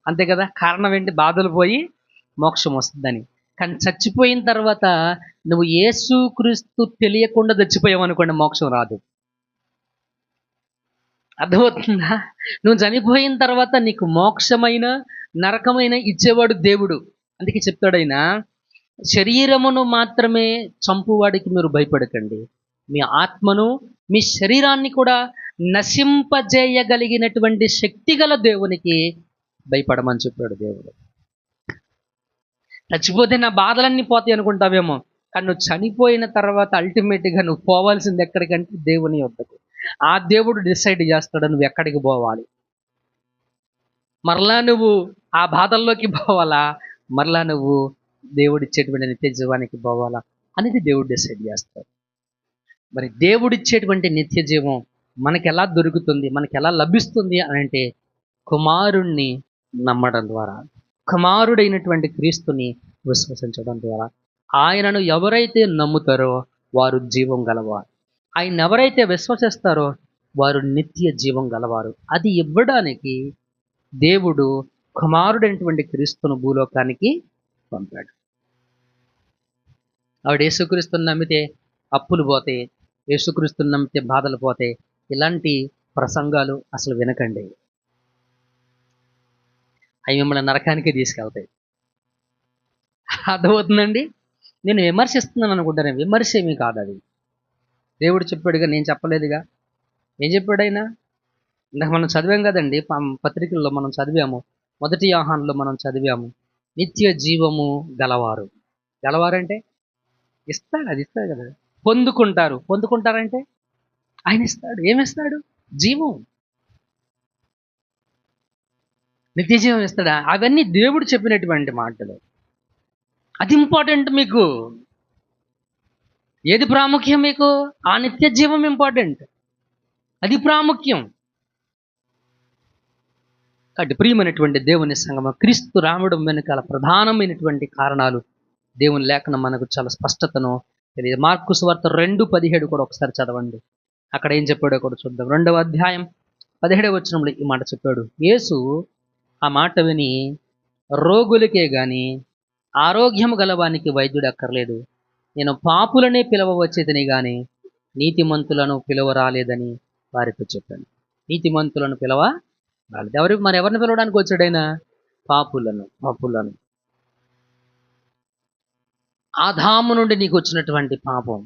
A: అంతే కదా, కారణం ఏంటి? బాధలు పోయి మోక్షం వస్తుందని. కానీ చచ్చిపోయిన తర్వాత నువ్వు యేసుక్రీస్తు తెలియకుండా చచ్చిపోయావు అనుకోండి, మోక్షం రాదు. అర్థమవుతుందా? నువ్వు చనిపోయిన తర్వాత నీకు మోక్షమైన నరకమైన ఇచ్చేవాడు దేవుడు. అందుకే చెప్తాడైనా, శరీరమును మాత్రమే చంపువాడికి మీరు భయపడకండి, మీ ఆత్మను మీ శరీరాన్ని కూడా నశింపజేయగలిగినటువంటి శక్తిగల దేవునికి భయపడమని చెప్పాడు దేవుడు. చచ్చిపోతే నా బాధలన్నీ పోతాయి అనుకుంటావేమో, కానీ నువ్వు చనిపోయిన తర్వాత అల్టిమేట్గా నువ్వు పోవాల్సింది ఎక్కడికంటే దేవుని వద్దకు. ఆ దేవుడు డిసైడ్ చేస్తాడు నువ్వు ఎక్కడికి పోవాలి. మరలా నువ్వు ఆ బాధల్లోకి పోవాలా, మరలా నువ్వు దేవుడిచ్చేటువంటి నిత్య జీవానికి పోవాలా అనేది దేవుడు డిసైడ్ చేస్తాడు. మరి దేవుడిచ్చేటువంటి నిత్య జీవం మనకి ఎలా దొరుకుతుంది, మనకి ఎలా లభిస్తుంది అని అంటే, కుమారుణ్ణి నమ్మడం ద్వారా, కుమారుడైనటువంటి క్రీస్తుని విశ్వసించడం ద్వారా. ఆయనను ఎవరైతే నమ్ముతారో వారు జీవం గలవారు, ఆయన ఎవరైతే విశ్వసిస్తారో వారు నిత్య జీవం గలవారు. అది ఇవ్వడానికి దేవుడు కుమారుడైనటువంటి క్రీస్తును భూలోకానికి పంపాడు. ఆవిడ యేసుక్రీస్తుని నమ్మితే అప్పులు పోతాయి, యేసుక్రీస్తుని నమ్మితే బాధలు పోతాయి, ఇలాంటి ప్రసంగాలు అసలు వినకండి. అవి మిమ్మల్ని నరకానికి తీసుకెళ్తాయి. అర్థమవుతుందండి? నేను విమర్శిస్తున్నాను అనుకుంటాను, విమర్శ ఏమీ కాదు అది. దేవుడు చెప్పాడుగా, నేను చెప్పలేదుగా. ఏం చెప్పాడైనా? ఇందాక మనం చదివాం కదండి, పత్రికల్లో మనం చదివాము, 1 యోహానులో మనం చదివాము, నిత్య జీవము గలవారు. గలవారంటే ఇస్తాడు, అది ఇస్తాడు కదా. పొందుకుంటారంటే ఆయన ఇస్తాడు. ఏమిస్తాడు? జీవం, నిత్య జీవం ఇస్తాడా? అవన్నీ దేవుడు చెప్పినటువంటి మాటలు. అది ఇంపార్టెంట్ మీకు. ఏది ప్రాముఖ్యం మీకు? ఆ నిత్య జీవం ఇంపార్టెంట్, అది ప్రాముఖ్యం. కాబట్టి ప్రియమైనటువంటి దేవుని సంగమ, క్రీస్తు రావడం వెనుకాల ప్రధానమైనటువంటి కారణాలు దేవుని లేఖనం మనకు చాలా స్పష్టతను తెలియదు. మార్కు సువార్త 2:17 కూడా ఒకసారి చదవండి. అక్కడ ఏం చెప్పాడో కూడా చూద్దాం. 2వ అధ్యాయం 17వ వచనంలో ఈ మాట చెప్పాడు. యేసు ఆ మాట విని, రోగులకే గాని ఆరోగ్యం గలవానికి వైద్యుడు అక్కర్లేదు, నేను పాపులనే పిలవవచ్చేదని గాని నీతిమంతులను పిలవ రాలేదని వారితో చెప్పాను. నీతిమంతులను పిలవ రాలేదు. ఎవరిని పిలవడానికి వచ్చాడైనా? పాపులను. ఆదాము నుండి నీకు వచ్చినటువంటి పాపం,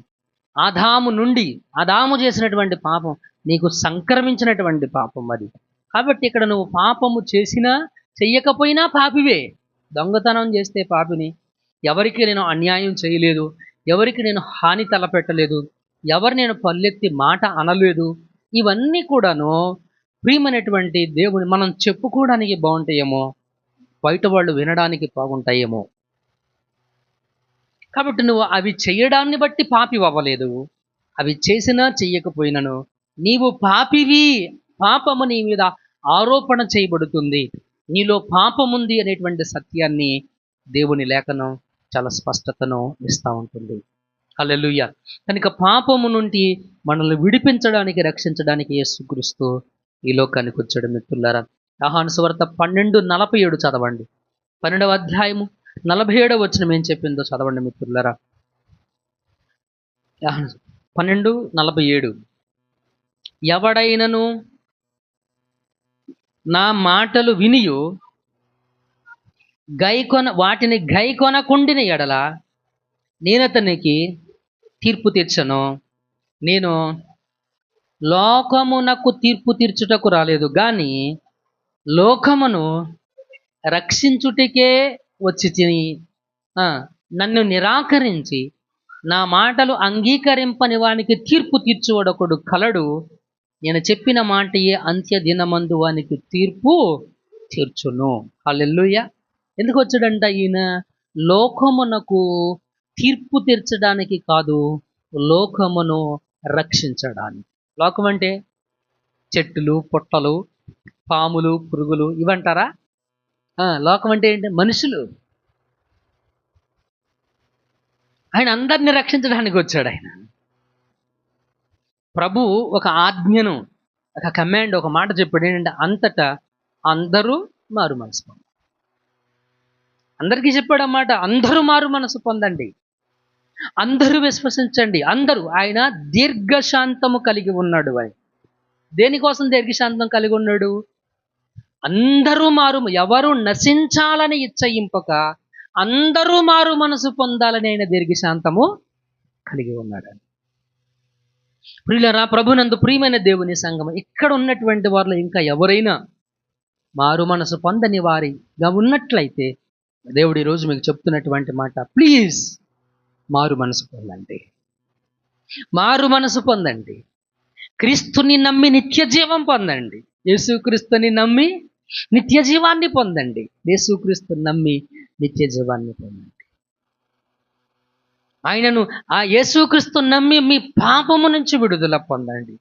A: ఆదాము చేసినటువంటి పాపం నీకు సంక్రమించినటువంటి పాపం అది. కాబట్టి ఇక్కడ నువ్వు పాపము చేసినా చెయ్యకపోయినా పాపివే. దొంగతనం చేస్తే పాపిని, ఎవరికి నేను అన్యాయం చేయలేదు, ఎవరికి నేను హాని తలపెట్టలేదు, ఎవరు నేను పల్లెత్తి మాట అనలేదు, ఇవన్నీ కూడాను ప్రియమైనటువంటి దేవుని మనం చెప్పుకోవడానికి బాగుంటాయేమో, బయట వాళ్ళు వినడానికి బాగుంటాయేమో. కాబట్టి నువ్వు అవి చేయడాన్ని బట్టి పాపి అవ్వలేదు. అవి చేసినా చెయ్యకపోయినను నీవు పాపివి, పాపము నీ మీద ఆరోపణ చేయబడుతుంది, నీలో పాపముంది అనేటువంటి సత్యాన్ని దేవుని లేఖనం చాలా స్పష్టతను ఇస్తూ ఉంటుంది. హల్లెలూయా. కనుక పాపము నుండి మనల్ని విడిపించడానికి, రక్షించడానికి యేసుక్రీస్తు ఈ లోకానికి వచ్చాడు. మిత్రులారా, యోహాను సువార్త 12:47 చదవండి. 12వ అధ్యాయము 47వ వచనం ఏం చెప్పిందో చదవండి మిత్రులారా. 12:47 ఎవడైనను నా మాటలు వినియు వాటిని గైకొనకుండిన ఎడల నేనతనికి తీర్పు తీర్చను. నేను లోకమునకు తీర్పు తీర్చుటకు రాలేదు, కానీ లోకమును రక్షించుటకే వచ్చి తిని నన్ను నిరాకరించి నా మాటలు అంగీకరింపని వానికి తీర్పు తీర్చువాడొకడు కలడు. నేను చెప్పిన మాటయే అంత్య దినమందు వానికి తీర్పు తీర్చును. హల్లెలూయా. ఎందుకు వచ్చాడంట ఈయన? లోకమునకు తీర్పు తీర్చడానికి కాదు, లోకమును రక్షించడానికి. లోకం అంటే చెట్టులు, పుట్టలు, పాములు, పురుగులు ఇవంటారా? లోకం అంటే ఏంటి? మనుషులు. ఆయన అందరినీ రక్షించడానికి వచ్చాడు. ఆయన ప్రభు ఒక ఆజ్ఞను, ఒక కమాండ్, ఒక మాట చెప్పాడు. ఏంటంటే అంతటా అందరూ మారు మనసు పొందాలి. అందరికీ చెప్పాడన్నమాట, అందరూ మారు మనసు పొందండి, అందరూ విశ్వసించండి, అందరూ. ఆయన దీర్ఘశాంతము కలిగి ఉన్నాడు. ఆయన దేనికోసం దీర్ఘశాంతం కలిగి ఉన్నాడు? అందరూ ఎవరు నశించాలని ఇచ్చయింపక అందరూ మారు మనసు పొందాలని ఆయన దీర్ఘశాంతము కలిగి ఉన్నాడు. ప్రియులారా, ప్రభునందు ప్రియమైన దేవుని సంఘం, ఇక్కడ ఉన్నటువంటి వారిలో ఇంకా ఎవరైనా మారు మనసు పొందని వారిగా ఉన్నట్లయితే దేవుడు ఈరోజు మీకు చెప్తున్నటువంటి మాట, ప్లీజ్ మారు మనసు పొందండి, మారు మనసు పొందండి. క్రీస్తుని నమ్మి నిత్య జీవం పొందండి. యేసుక్రీస్తుని నమ్మి నిత్య జీవాన్ని పొందండి. యేసుక్రీస్తుని నమ్మి నిత్య జీవాన్ని పొందండి. ఆయనను, ఆ యేసుక్రీస్తుని నమ్మి మీ పాపము నుంచి విడుదల పొందండి.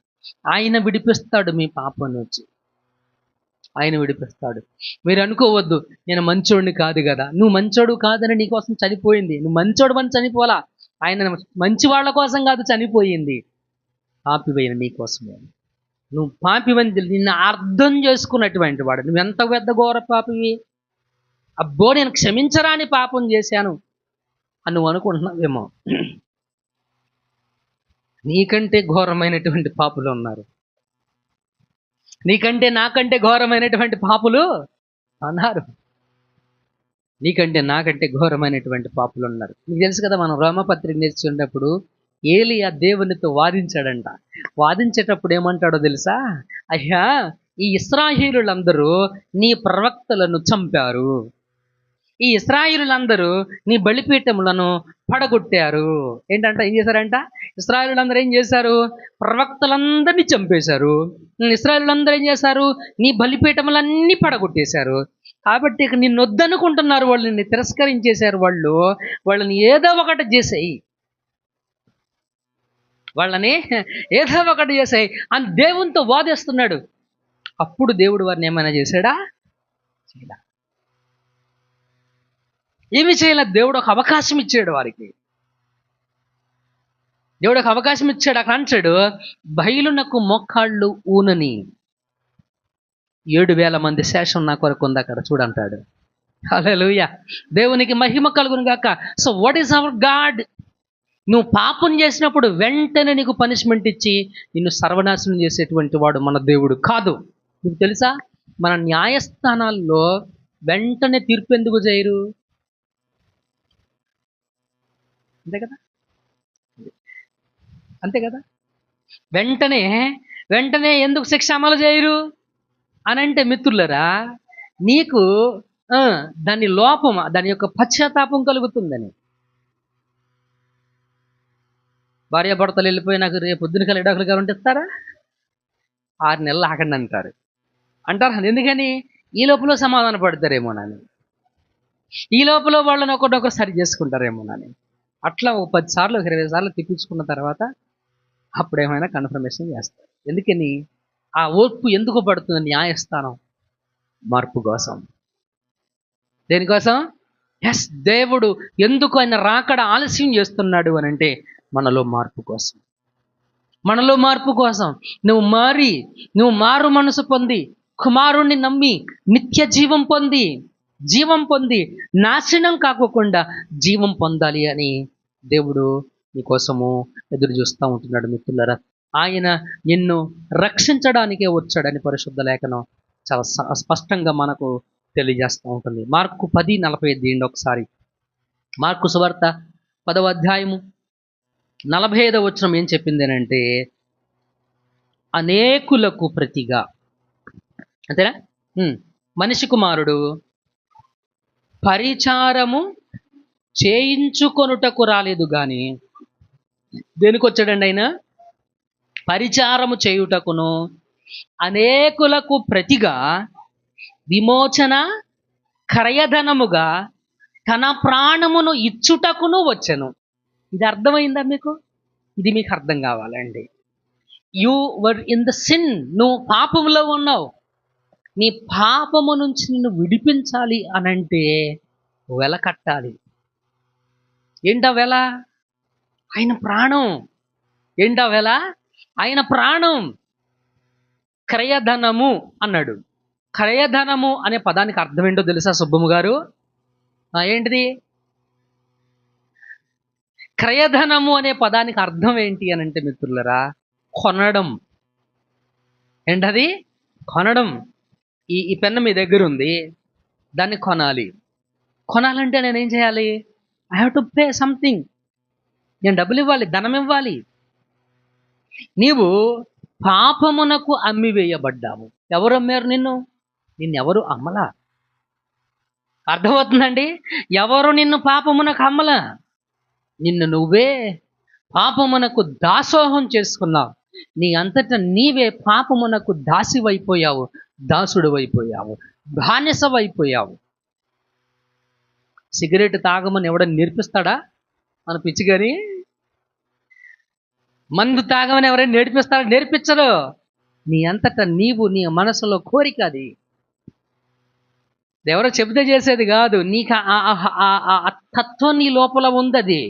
A: ఆయన విడిపిస్తాడు మీ పాపం నుంచి, ఆయన విడిపిస్తాడు. మీరు అనుకోవద్దు, నేను మంచోడిని కాదు కదా. నువ్వు మంచోడు కాదని నీకోసం చనిపోయింది. నువ్వు మంచోడు అని చనిపోలా. ఆయన మంచి వాళ్ళ కోసం కాదు చనిపోయింది, పాపివైన నీ కోసమే. నువ్వు పాపివని నిన్ను అర్థం చేసుకున్నటువంటి వాడు. నువ్వు ఎంత పెద్ద ఘోర పాపివి, అబ్బో నేను క్షమించరాని పాపం చేశాను అని నువ్వు అనుకుంటున్నావేమో. నీకంటే ఘోరమైనటువంటి పాపులు ఉన్నారు, నీకంటే నాకంటే ఘోరమైనటువంటి పాపులు అన్నారు, నీకంటే నాకంటే ఘోరమైనటువంటి పాపులు ఉన్నారు. నీకు తెలుసు కదా, మనం రోమపత్రిక నేర్చుకున్నప్పుడు ఏలియా దేవునితో వాదించాడంట. వాదించేటప్పుడు ఏమంటాడో తెలుసా? అయ్యా, ఈ ఇశ్రాయేలులందరూ నీ ప్రవక్తలను చంపారు, ఈ ఇశ్రాయేలులందరూ నీ బలిపీఠములను పడగొట్టారు. ఏంటంట, ఏం చేశారంట? ఇశ్రాయేలులందరూ ఏం చేశారు? ప్రవక్తలందరినీ చంపేశారు. ఇశ్రాయేలులందరూ ఏం చేశారు? నీ బలిపీఠములన్నీ పడగొట్టేశారు. కాబట్టి ఇక నిన్ను వద్దనుకుంటున్నారు వాళ్ళు, నిన్ను తిరస్కరించేశారు వాళ్ళు. వాళ్ళని ఏదో ఒకటి చేసేయి, వాళ్ళని ఏదో ఒకటి చేసాయి అని దేవునితో వాదిస్తున్నాడు. అప్పుడు దేవుడు వారిని ఏమైనా చేశాడా? చేయలా. ఏమి చేయలే. దేవుడు ఒక అవకాశం ఇచ్చాడు వారికి. దేవుడు ఒక అవకాశం ఇచ్చాడు. అక్కడ అంటాడు, బయలునకు మొక్కాళ్ళు ఊనని 7,000 మంది శేషం నా కొరకు ఉంది అక్కడ చూడంటాడు. హల్లెలూయా, దేవునికి మహిమ కలుగును గాక. So what is our God? నువ్వు పాపం చేసినప్పుడు వెంటనే నీకు పనిష్మెంట్ ఇచ్చి నిన్ను సర్వనాశనం చేసేటువంటి వాడు మన దేవుడు కాదు. నీకు తెలుసా, మన న్యాయస్థానాల్లో వెంటనే తీర్పు ఎందుకు చేయరు? అంతే కదా, అంతే కదా. వెంటనే ఎందుకు శిక్ష అమలు చేయరు అని అంటే, మిత్రులరా, నీకు దాని లోపం, దాని యొక్క పశ్చాత్తాపం కలుగుతుందని. భార్య భర్తలు వెళ్ళిపోయి నాకు రేపు పొద్దున కల విడాకులుగా ఉంటిస్తారా? 6 నెలలు ఆగండి అంటారు. ఎందుకని? ఈ లోపల సమాధాన పడతారేమోనని, ఈ లోపల వాళ్ళని ఒకటొకరు సరి చేసుకుంటారేమోనని. అట్లా 10 సార్లు 20 సార్లు తిప్పించుకున్న తర్వాత అప్పుడేమైనా కన్ఫర్మేషన్ చేస్తారు. ఎందుకని? ఆ ఓర్పు ఎందుకు పడుతుంది? న్యాయస్థానం మార్పు కోసం. దేనికోసం? ఎస్, దేవుడు ఎందుకు ఆయన రాకడ ఆలస్యం చేస్తున్నాడు అని అంటే మనలో మార్పు కోసం, మనలో మార్పు కోసం. నువ్వు మారు మనసు పొంది కుమారుణ్ణి నమ్మి నిత్య జీవం పొంది నాశనం కాకోకుండా జీవం పొందాలి అని దేవుడు నీకోసము ఎదురు చూస్తూ ఉంటున్నాడు. మిత్రులారా, ఆయన నిన్ను రక్షించడానికే వచ్చాడని పరిశుద్ధ లేఖనం చాలా స్పష్టంగా మనకు తెలియజేస్తూ ఉంటుంది. మార్కు 10:45 ఒకసారి. మార్కు సువార్త 10వ అధ్యాయము 45వ వచనం ఏం చెప్పింది అంటే, అనేకులకు ప్రతిగా, అంతేనా, మనిషి కుమారుడు పరిచారము చేయించుకొనుటకు రాలేదు కానీ దేనికి వచ్చాడండి? ఆయన పరిచారము చేయుటకును అనేకులకు ప్రతిగా విమోచన క్రయధనముగా తన ప్రాణమును ఇచ్చుటకును వచ్చెను. ఇది అర్థమైందా మీకు? ఇది మీకు అర్థం కావాలండి. You were in the sin, నువ్వు పాపములో ఉన్నావు. నీ పాపము నుంచి నిన్ను విడిపించాలి అనంటే వెల కట్టాలి. ఏంటా వెల? ఆయన ప్రాణం. ఏంటా వెల? ఆయన ప్రాణం. క్రయధనము అన్నాడు. క్రయధనము అనే పదానికి అర్థం ఏంటో తెలుసా సుబ్బమ్మ గారు? ఏంటిది? క్రయధనము అనే పదానికి అర్థం ఏంటి అని అంటే మిత్రులరా, కొనడం. ఏంటది? కొనడం. ఈ పెన్ను మీ దగ్గర ఉంది, దాన్ని కొనాలి. కొనాలంటే నేనేం చేయాలి? I have to pay something. నేను డబ్బులు ఇవ్వాలి, ధనం ఇవ్వాలి. నీవు పాపమునకు అమ్మివేయబడ్డావు. ఎవరు అమ్మారు నిన్ను? నిన్నెవరు అమ్మలా. అర్థమవుతుందండి? ఎవరు నిన్ను పాపమునకు అమ్మలా. నిన్ను నువ్వే పాపమునకు దాసోహం చేసుకున్నావు. నీ అంతటా నీవే పాపమునకు దాసివైపోయావు, దాసుడివైపోయావు, బానిసవైపోయావు. సిగరెట్ తాగమని ఎవడని నేర్పిస్తాడా మన పిచ్చిగాని? మందు తాగమని ఎవరైనా నేర్పిస్తాడా? నేర్పించరు. నీ అంతటా నీవు, నీ మనసులో కోరిక అది. ఎవరో చెబితే చేసేది కాదు, నీకు ఆ తత్వం నీ లోపల ఉంది.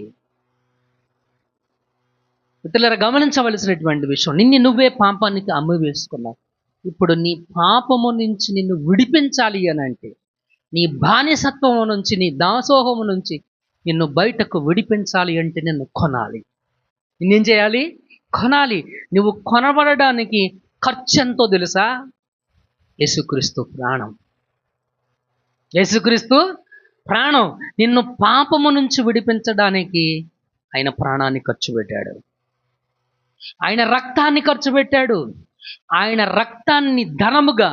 A: ఇతరుల గమనించవలసినటువంటి విషయం, నిన్ను నువ్వే పాపానికి అమ్మి వేసుకున్నావు. ఇప్పుడు నీ పాపము నుంచి నిన్ను విడిపించాలి అని అంటే, నీ బానిసత్వం నుంచి, నీ దాసోహము నుంచి నిన్ను బయటకు విడిపించాలి అంటే నిన్ను కొనాలి. నిన్నేం చేయాలి? కొనాలి. నువ్వు కొనబడడానికి ఖర్చు ఎంతో తెలుసా? యేసుక్రీస్తు ప్రాణం. యేసుక్రీస్తు ప్రాణం. నిన్ను పాపము నుంచి విడిపించడానికి ఆయన ప్రాణాన్ని ఖర్చు పెట్టాడు. ఆయన రక్తాన్ని ఖర్చు పెట్టాడు. ఆయన రక్తాన్ని ధనముగా,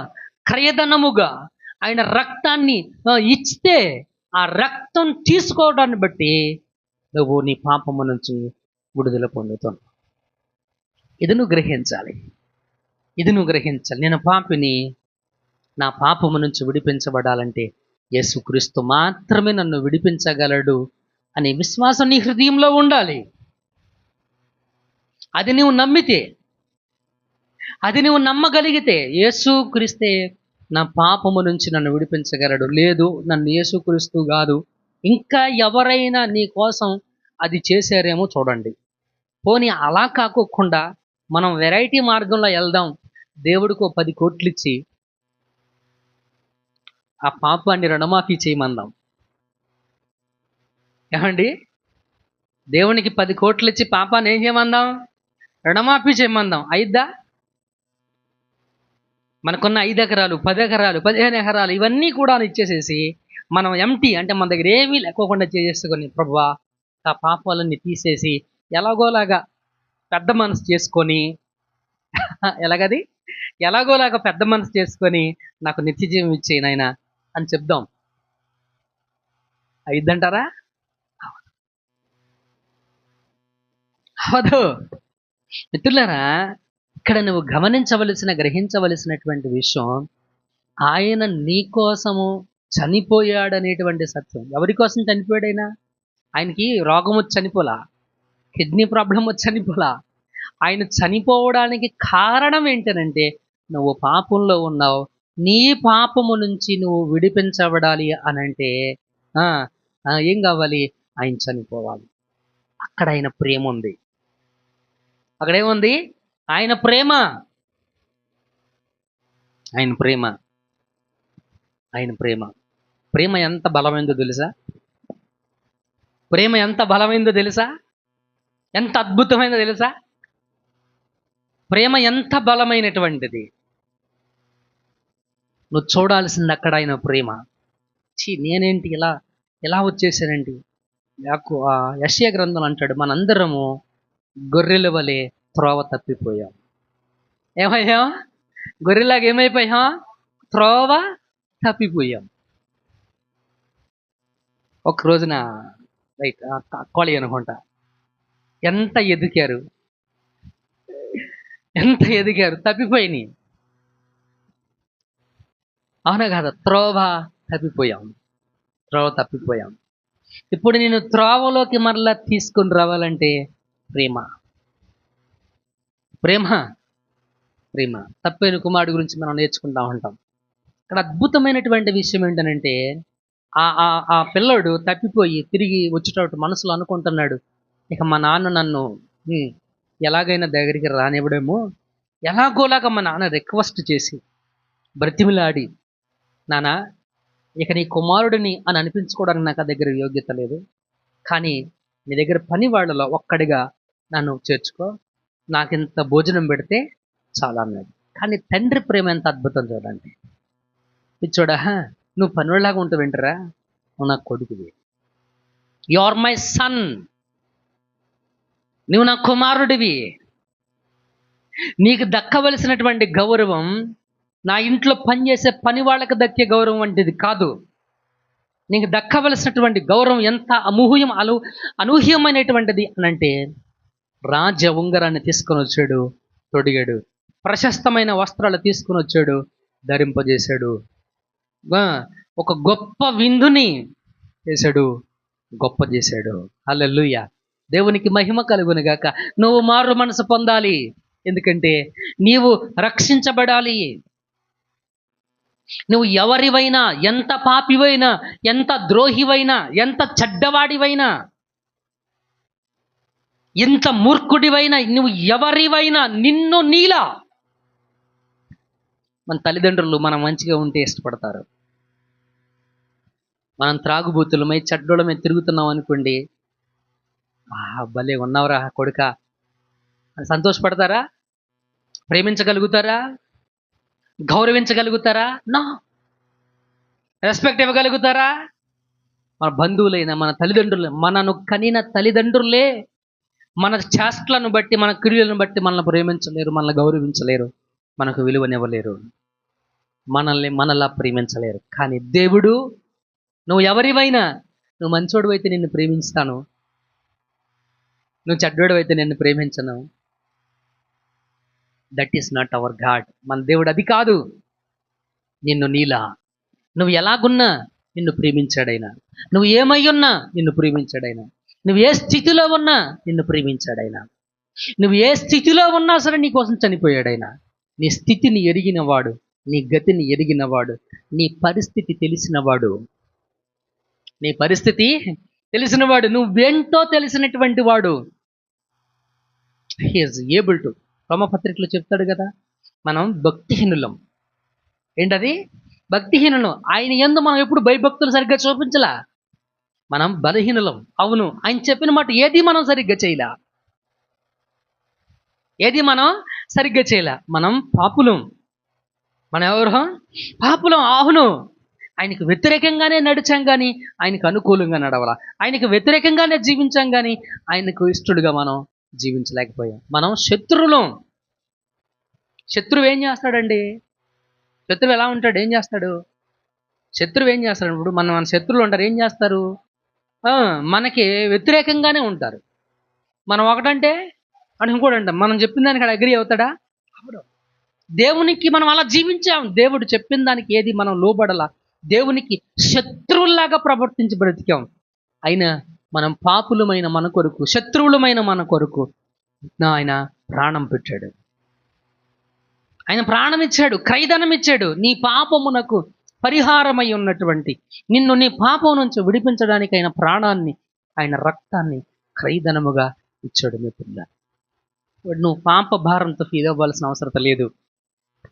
A: క్రయధనముగా ఆయన రక్తాన్ని ఇస్తే, ఆ రక్తం తీసుకోవడాన్ని బట్టి నువ్వు నీ పాపము నుంచి విడుదల పొందుతున్నావు. ఇది నువ్వు గ్రహించాలి. నేను పాపిని, నా పాపము నుంచి విడిపించబడాలంటే యేసుక్రీస్తు మాత్రమే నన్ను విడిపించగలడు అనే విశ్వాసం నీ హృదయంలో ఉండాలి. అది నువ్వు నమ్మితే, అది నువ్వు నమ్మగలిగితే, యేసుక్రీస్తే నా పాపము నుంచి నన్ను విడిపించగలడు. లేదు, నన్ను యేసుక్రీస్తు కాదు, ఇంకా ఎవరైనా నీ కోసం అది చేశారేమో చూడండి. పోనీ అలా కాకోకుండా మనం వెరైటీ మార్గంలో వెళ్దాం. దేవుడికి 10 కోట్లు ఇచ్చి ఆ పాపాన్ని రుణమాఫీ చేయమందాం. ఏమండి? దేవునికి 10 కోట్లు ఇచ్చి పాపాన్ని ఏం చేయమందాం? రుణమాఫీ చేయమందాం. అయిద్దా? మనకున్న 5 ఎకరాలు, 10 ఎకరాలు, 15 ఎకరాలు ఇవన్నీ కూడా ఇచ్చేసేసి మనం ఎంటీ, అంటే మన దగ్గర ఏమీ లేకోకుండా చేసేసుకొని, ప్రభువా ఆ పాపాలన్నీ తీసేసి ఎలాగోలాగా పెద్ద మనసు చేసుకొని, ఎలాగోలాగా పెద్ద మనసు చేసుకొని నాకు నిత్య జీవం ఇచ్చేయి నాయనా అని చెప్దాం. అయిద్దంటారా? అవదు. మిత్రులారా, ఇక్కడ నువ్వు గ్రహించవలసినటువంటి విషయం, ఆయన నీ కోసము చనిపోయాడనేటువంటి సత్యం. ఎవరి కోసం చనిపోయాడైనా? ఆయనకి రోగం వచ్చి చనిపోలా, కిడ్నీ ప్రాబ్లం వచ్చి చనిపోలా. ఆయన చనిపోవడానికి కారణం ఏంటనంటే, నువ్వు పాపంలో ఉన్నావు, నీ పాపము నుంచి నువ్వు విడిపించబడాలి అనంటే ఏం కావాలి? ఆయన చనిపోవాలి. అక్కడ ఆయన ప్రేమ ఉంది. అక్కడేముంది? ఆయన ప్రేమ. ఆయన ప్రేమ. ఆయన ప్రేమ. ప్రేమ ఎంత బలమైందో తెలుసా? ప్రేమ ఎంత బలమైందో తెలుసా? ఎంత అద్భుతమైందో తెలుసా? ప్రేమ ఎంత బలమైనటువంటిది. నువ్వు చూడాల్సింది అక్కడ ఆయన ప్రేమ. నేనేంటి ఇలా వచ్చేసానండి. యెషయా గ్రంథం అంటాడు, మనందరము గొర్రెల వలె త్రోవ తప్పిపోయాం. ఏమయ్యాం? గొర్రెలాగా ఏమైపోయాం? త్రోవ తప్పిపోయాం. ఒక రోజున కోళి అనుకుంటా, ఎంత ఎదిగారు, తప్పిపోయినాయి. అవునా కాదా? త్రోవ తప్పిపోయాం. ఇప్పుడు నేను త్రోవలోకి మరలా తీసుకుని రావాలంటే ప్రేమ. తప్పైన కుమారుడు గురించి మనం నేర్చుకుంటా ఉంటాం. ఇక్కడ అద్భుతమైనటువంటి విషయం ఏంటనంటే, ఆ పిల్లడు తప్పిపోయి తిరిగి వచ్చేటప్పుడు మనసులో అనుకుంటున్నాడు, ఇక మా నాన్న నన్ను ఎలాగైనా దగ్గరికి రానివ్వడేమో. ఎలాగోలాగా మా నాన్న రిక్వెస్ట్ చేసి బ్రతిమిలాడి నానా, ఇక నీ కుమారుడిని అని అనిపించుకోవడానికి నాకు ఆ దగ్గర యోగ్యత లేదు, కానీ నీ దగ్గర పని వాళ్ళలో ఒక్కడిగా నన్ను చేర్చుకో, నాకింత భోజనం పెడితే చాలా అన్నాడు. కానీ తండ్రి ప్రేమ ఎంత అద్భుతం చూడండి. పిచ్చోడా, నువ్వు పనివాళ్ళలాగా ఉంటావు వింటరా, నువ్వు నా కొడుకువి, యు ఆర్ మై సన్, నువ్వు నా కుమారుడివి. నీకు దక్కవలసినటువంటి గౌరవం నా ఇంట్లో పనిచేసే పని వాళ్ళకి దక్కే గౌరవం వంటిది కాదు. నీకు దక్కవలసినటువంటి గౌరవం ఎంత అనూహ్యమైనటువంటిది అనంటే, రాజ ఉంగరాన్ని తీసుకొని వచ్చాడు, తొడిగాడు, ప్రశస్తమైన వస్త్రాలు తీసుకొని వచ్చాడు, ధరింపజేశాడు, ఒక గొప్ప విందుని చేశాడు, గొప్ప చేశాడు. హల్లెలూయా, దేవునికి మహిమ కలుగును గాక. నువ్వు మారు మనసు పొందాలి, ఎందుకంటే నీవు రక్షించబడాలి. నువ్వు ఎవరివైనా, ఎంత పాపివైనా, ఎంత ద్రోహివైనా, ఎంత చెడ్డవాడివైనా, ఎంత మూర్ఖుడివైనా, నువ్వు ఎవరివైనా, నిన్ను నీలా మన తల్లిదండ్రులు మనం మంచిగా ఉంటే ఇష్టపడతారు. మనం త్రాగుబోతులమై చెడ్డోళమై తిరుగుతున్నాం అనుకోండి, భలే ఉన్నవరా కొడుక అని సంతోషపడతారా? ప్రేమించగలుగుతారా? గౌరవించగలుగుతారా? నా రెస్పెక్ట్ ఇవ్వగలుగుతారా? మన బంధువులైన, మన తల్లిదండ్రులు, మనను కనిన తల్లిదండ్రులే మన చేష్టలను బట్టి, మన క్రియలను బట్టి మనల్ని ప్రేమించలేరు, మనల్ని గౌరవించలేరు, మనకు విలువనివ్వలేరు, మనల్ని మనలా ప్రేమించలేరు. కానీ దేవుడు, నువ్వు ఎవరివైనా, నువ్వు మంచోడు అయితే నిన్ను ప్రేమిస్తాను, నువ్వు చెడ్డోడు అయితే నిన్ను ప్రేమించను. That is not our god. మన దేవుడు అది కాదు. నిన్ను నీలా, నువ్వు ఎలాగున్నా నిన్ను ప్రేమించాడైనా, నువ్వు ఏమై ఉన్నా నిన్ను ప్రేమించాడైనా, నువ్వు ఏ స్థితిలో ఉన్నా నిన్ను ప్రేమించాడైనా, నువ్వు ఏ స్థితిలో ఉన్నా సరే నీ కోసం చనిపోయాడైనా. నీ స్థితిని ఎరిగినవాడు, నీ గతిని ఎరిగినవాడు, నీ పరిస్థితి తెలిసినవాడు, నీ పరిస్థితి తెలిసినవాడు, నువ్వేంటో తెలిసినటువంటి వాడు. He is able to. రోమపత్రికలో చెప్తాడు కదా, మనం భక్తిహీనులం. ఏంటది? భక్తిహీనులం. ఆయన యందు మనం ఎప్పుడు భయభక్తులు సరిగ్గా చూపించలా. మనం బలహీనులం. అవును, ఆయన చెప్పిన మాట ఏది మనం సరిగ్గా చేయలా, ఏది మనం సరిగ్గా చేయలే. మనం పాపులం. మనం ఎవరు? పాపులం. అవును, ఆయనకు వ్యతిరేకంగానే నడిచాం కానీ ఆయనకు అనుకూలంగా నడవాల, ఆయనకు వ్యతిరేకంగానే జీవించాం కానీ ఆయనకు ఇష్టడుగా మనం జీవించలేకపోయాం. మనం శత్రువులం. శత్రువు ఏం చేస్తాడండి? శత్రువు ఎలా ఉంటాడు? ఏం చేస్తాడు? శత్రువు ఏం చేస్తాడు? ఇప్పుడు మన శత్రువులు ఉంటారు, ఏం చేస్తారు? మనకి వ్యతిరేకంగానే ఉంటారు. మనం ఒకటంటే అని ఇంకోటి అంటాం. మనం చెప్పిన దానికి అగ్రి అవుతాడా? అవడం. దేవునికి మనం అలా జీవించాం. దేవుడు చెప్పిన దానికి ఏది మనం లోబడలా. దేవునికి శత్రువుల్లాగా ప్రవర్తించి బ్రతికాం. అయినా మనం పాపులమైన మన కొరకు, శత్రువులమైన మన కొరకు ఆయన ప్రాణం పెట్టాడు. ఆయన ప్రాణం ఇచ్చాడు, క్రయధనం ఇచ్చాడు. నీ పాపమునకు పరిహారమై ఉన్నటువంటి, నిన్ను నీ పాపం నుంచి విడిపించడానికి ఆయన ప్రాణాన్ని, ఆయన రక్తాన్ని క్రయధనముగా ఇచ్చాడు. మీ పిల్ల, నువ్వు పాప భారంతో ఫీల్ అవ్వాల్సిన అవసరం లేదు.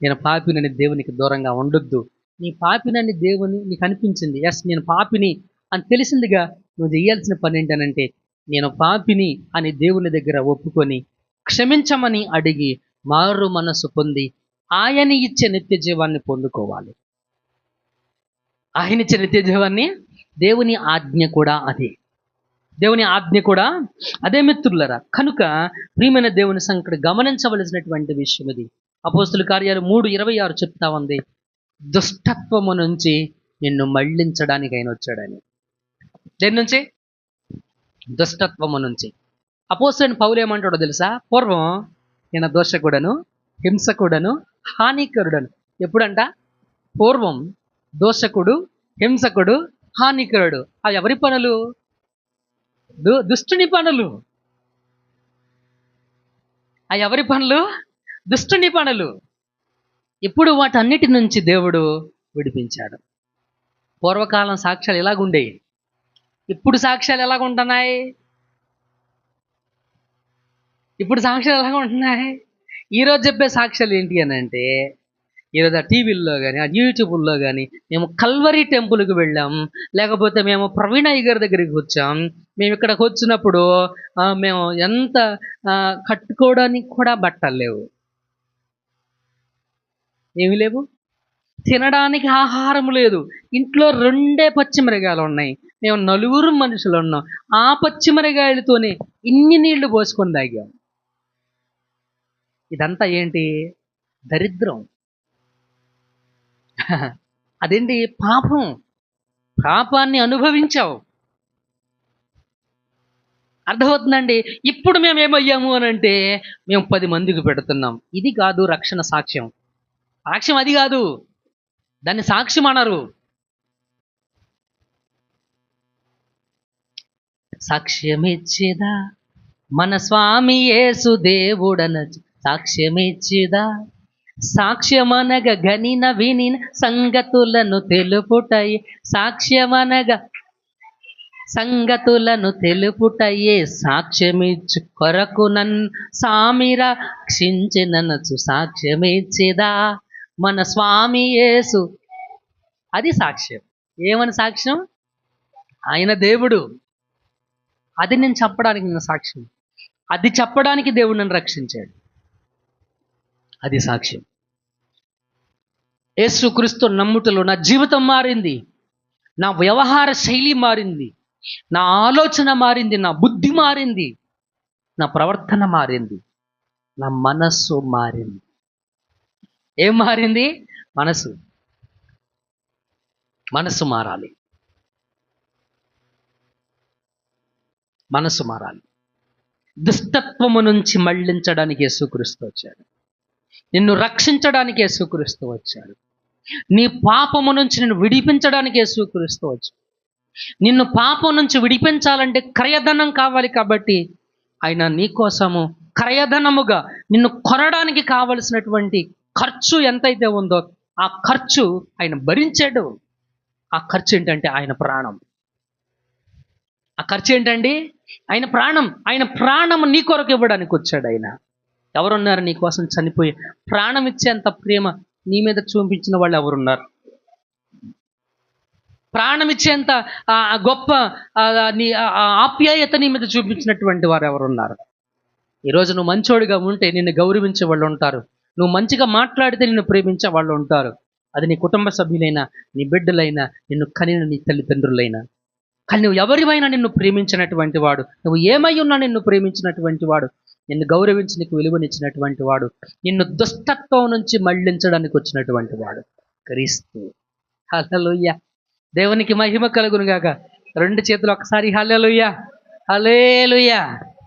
A: నేను పాపినని దేవునికి దూరంగా ఉండొద్దు. నీ పాపినని దేవుని నీకు అనిపించింది, ఎస్ నేను పాపిని అని తెలిసిందిగా, నువ్వు చేయాల్సిన పని ఏంటనంటే, నేను పాపిని అని దేవుని దగ్గర ఒప్పుకొని క్షమించమని అడిగి మారు మనసు పొంది ఆయన ఇచ్చే నిత్య జీవాన్ని పొందుకోవాలి. ఆయన ఇచ్చే నిత్య జీవాన్ని, దేవుని ఆజ్ఞ కూడా అదే. దేవుని ఆజ్ఞ కూడా అదే మిత్రులరా. కనుక ప్రియమైన దేవుని సంకట గమనించవలసినటువంటి విషయం ఇది. అపోస్తుల కార్యాలు 3:26 చెప్తా ఉంది, దుష్టత్వము నుంచి నిన్ను మళ్ళించడానికి ఆయన వచ్చాడని. దేని నుంచి? దుష్టత్వము నుంచి. అపోస్తలుడైన పౌలు ఏమంటాడో తెలుసా? పూర్వం నేను దోషకుడను, హింసకుడను, హానికరుడను. ఎప్పుడంట? పూర్వం దోషకుడు, హింసకుడు, హానికరుడు. అవి ఎవరి పనులు? దుష్టుని పనులు. అవి ఎవరి పనులు? దుష్టుని పనులు. ఇప్పుడు వాటన్నిటి నుంచి దేవుడు విడిపించాడు. పూర్వకాలం సాక్ష్యాలు ఎలాగుండేవి, ఇప్పుడు సాక్ష్యాలు ఎలాగుంటున్నాయి? ఇప్పుడు సాక్ష్యాలు ఎలాగ ఉంటున్నాయి? ఈరోజు చెప్పే సాక్ష్యాలు ఏంటి అని అంటే, ఈరోజు ఆ టీవీల్లో కానీ ఆ యూట్యూబ్లో కానీ మేము కల్వరీ టెంపుల్కి వెళ్ళాం, లేకపోతే మేము ప్రవీణ్ అయ్యగారి దగ్గరికి వచ్చాం, మేము ఇక్కడికి వచ్చినప్పుడు మేము ఎంత కట్టుకోవడానికి కూడా బట్టలు లేవు, ఏమి లేవు, తినడానికి ఆహారం లేదు, ఇంట్లో 2 పచ్చిమిరకాయలు ఉన్నాయి, మేము 4 మనుషులు ఉన్నాం, ఆ పచ్చిమిరకాయలతోనే ఇన్ని నీళ్లు పోసుకొని తాగాం. ఇదంతా ఏంటి? దరిద్రం. అదేంటి? పాపం. పాపాన్ని అనుభవించావు. అర్థమవుతుందండి? ఇప్పుడు మేము ఏమయ్యాము అని అంటే మేము 10 మందికి పెడుతున్నాం. ఇది కాదు రక్షణ సాక్ష్యం. సాక్ష్యం అది కాదు, దాన్ని సాక్ష్యం అనరు. సాక్ష్యమిచ్చేదా మన స్వామి యేసు దేవుడనొచ్చు, సాక్ష్యమిచ్చేదా సాక్ష్యమనగ గనిన వినిన సంగతులను తెలుపుటయే, సాక్ష్యమనగ సంగతులను తెలుపుటయే, సాక్ష్యమిచ్చు కొరకు నన్ను సామి రక్షించెననొచ్చు, సాక్ష్యమిచ్చేదా మన స్వామి యేసు. అది సాక్ష్యం. ఏమని సాక్ష్యం? ఆయన దేవుడు. అది నేను చెప్పడానికి నా సాక్ష్యం. అది చెప్పడానికి దేవుడు నన్ను రక్షించాడు. అది సాక్ష్యం. యేసుక్రీస్తు నమ్ముటలో నా జీవితం మారింది, నా వ్యవహార శైలి మారింది, నా ఆలోచన మారింది, నా బుద్ధి మారింది, నా ప్రవర్తన మారింది, నా మనస్సు మారింది. ఏం మారింది? మనసు. మనసు మారాలి. మనసు మారాలి. దుష్టత్వము నుంచి మళ్లించడానికి యేసుక్రీస్తు వచ్చాడు. నిన్ను రక్షించడానికి యేసుక్రీస్తు వచ్చాడు. నీ పాపము నుంచి నిన్ను విడిపించడానికి యేసుక్రీస్తు వచ్చాడు. నిన్ను పాపం నుంచి విడిపించాలంటే క్రయధనం కావాలి, కాబట్టి ఆయన నీ కోసము క్రయధనముగా నిన్ను కొనడానికి కావలసినటువంటి ఖర్చు ఎంతైతే ఉందో ఆ ఖర్చు ఆయన భరించాడు. ఆ ఖర్చు ఏంటంటే ఆయన ప్రాణం. ఆ ఖర్చు ఏంటండి? ఆయన ప్రాణం. ఆయన ప్రాణం నీ కొరకు ఇవ్వడానికి వచ్చాడు ఆయన. ఎవరున్నారు నీ కోసం చనిపోయి ప్రాణం ఇచ్చేంత ప్రేమ నీ మీద చూపించిన వాళ్ళు ఎవరున్నారు? ప్రాణం ఇచ్చేంత గొప్ప నీ ఆప్యాయత నీ మీద చూపించినటువంటి వారు ఎవరున్నారు? ఈరోజు నువ్వు మంచోడిగా ఉంటే నిన్ను గౌరవించే వాళ్ళు ఉంటారు. నువ్వు మంచిగా మాట్లాడితే నిన్ను ప్రేమించే వాళ్ళు ఉంటారు. అది నీ కుటుంబ సభ్యులైనా, నీ బిడ్డలైనా, నిన్ను కనిన నీ తల్లిదండ్రులైనా. కానీ నువ్వు ఎవరివైనా నిన్ను ప్రేమించినటువంటి వాడు, నువ్వు ఏమై ఉన్నా నిన్ను ప్రేమించినటువంటి వాడు, నిన్ను గౌరవించి నీకు విలువనిచ్చినటువంటి వాడు, నిన్ను దుష్టత్వం నుంచి మళ్లించడానికి వచ్చినటువంటి వాడు క్రీస్తు. హల్లెలూయా. దేవునికి మహిమ కలుగును గాక. 2 చేతులు ఒకసారి హల్లెలూయా, హల్లెలూయా.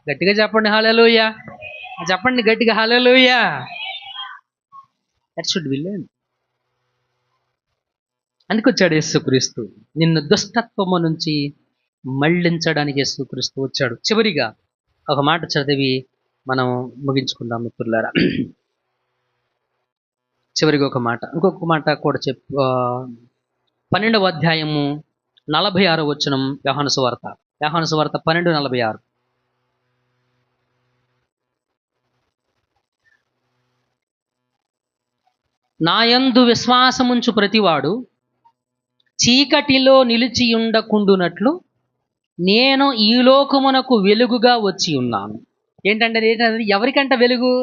A: గట్టిగా చెప్పండి హల్లెలూయా. చెప్పండి గట్టిగా hallelujah. That should be learn. అందుకొచ్చాడు యేసుక్రీస్తు. నిన్ను దుష్టత్వము నుంచి మళ్లించడానికి యేసుక్రీస్తు వచ్చాడు. చివరిగా ఒక మాట చదివి మనం ముగించుకుందాం మిత్రులారా. చివరిగా ఒక మాట, ఇంకొక మాట కూడా 12వ అధ్యాయము 46వ వచనం. యోహాను సువార్త 12:46. నాయందు విశ్వాసముంచు ప్రతివాడు చీకటిలో నిలిచియుండకుండునట్లు నేను ఈ లోకమునకు వెలుగుగా వచ్చి ఉన్నాను. ఏంటంటే ఎవరికంట వెలుగు?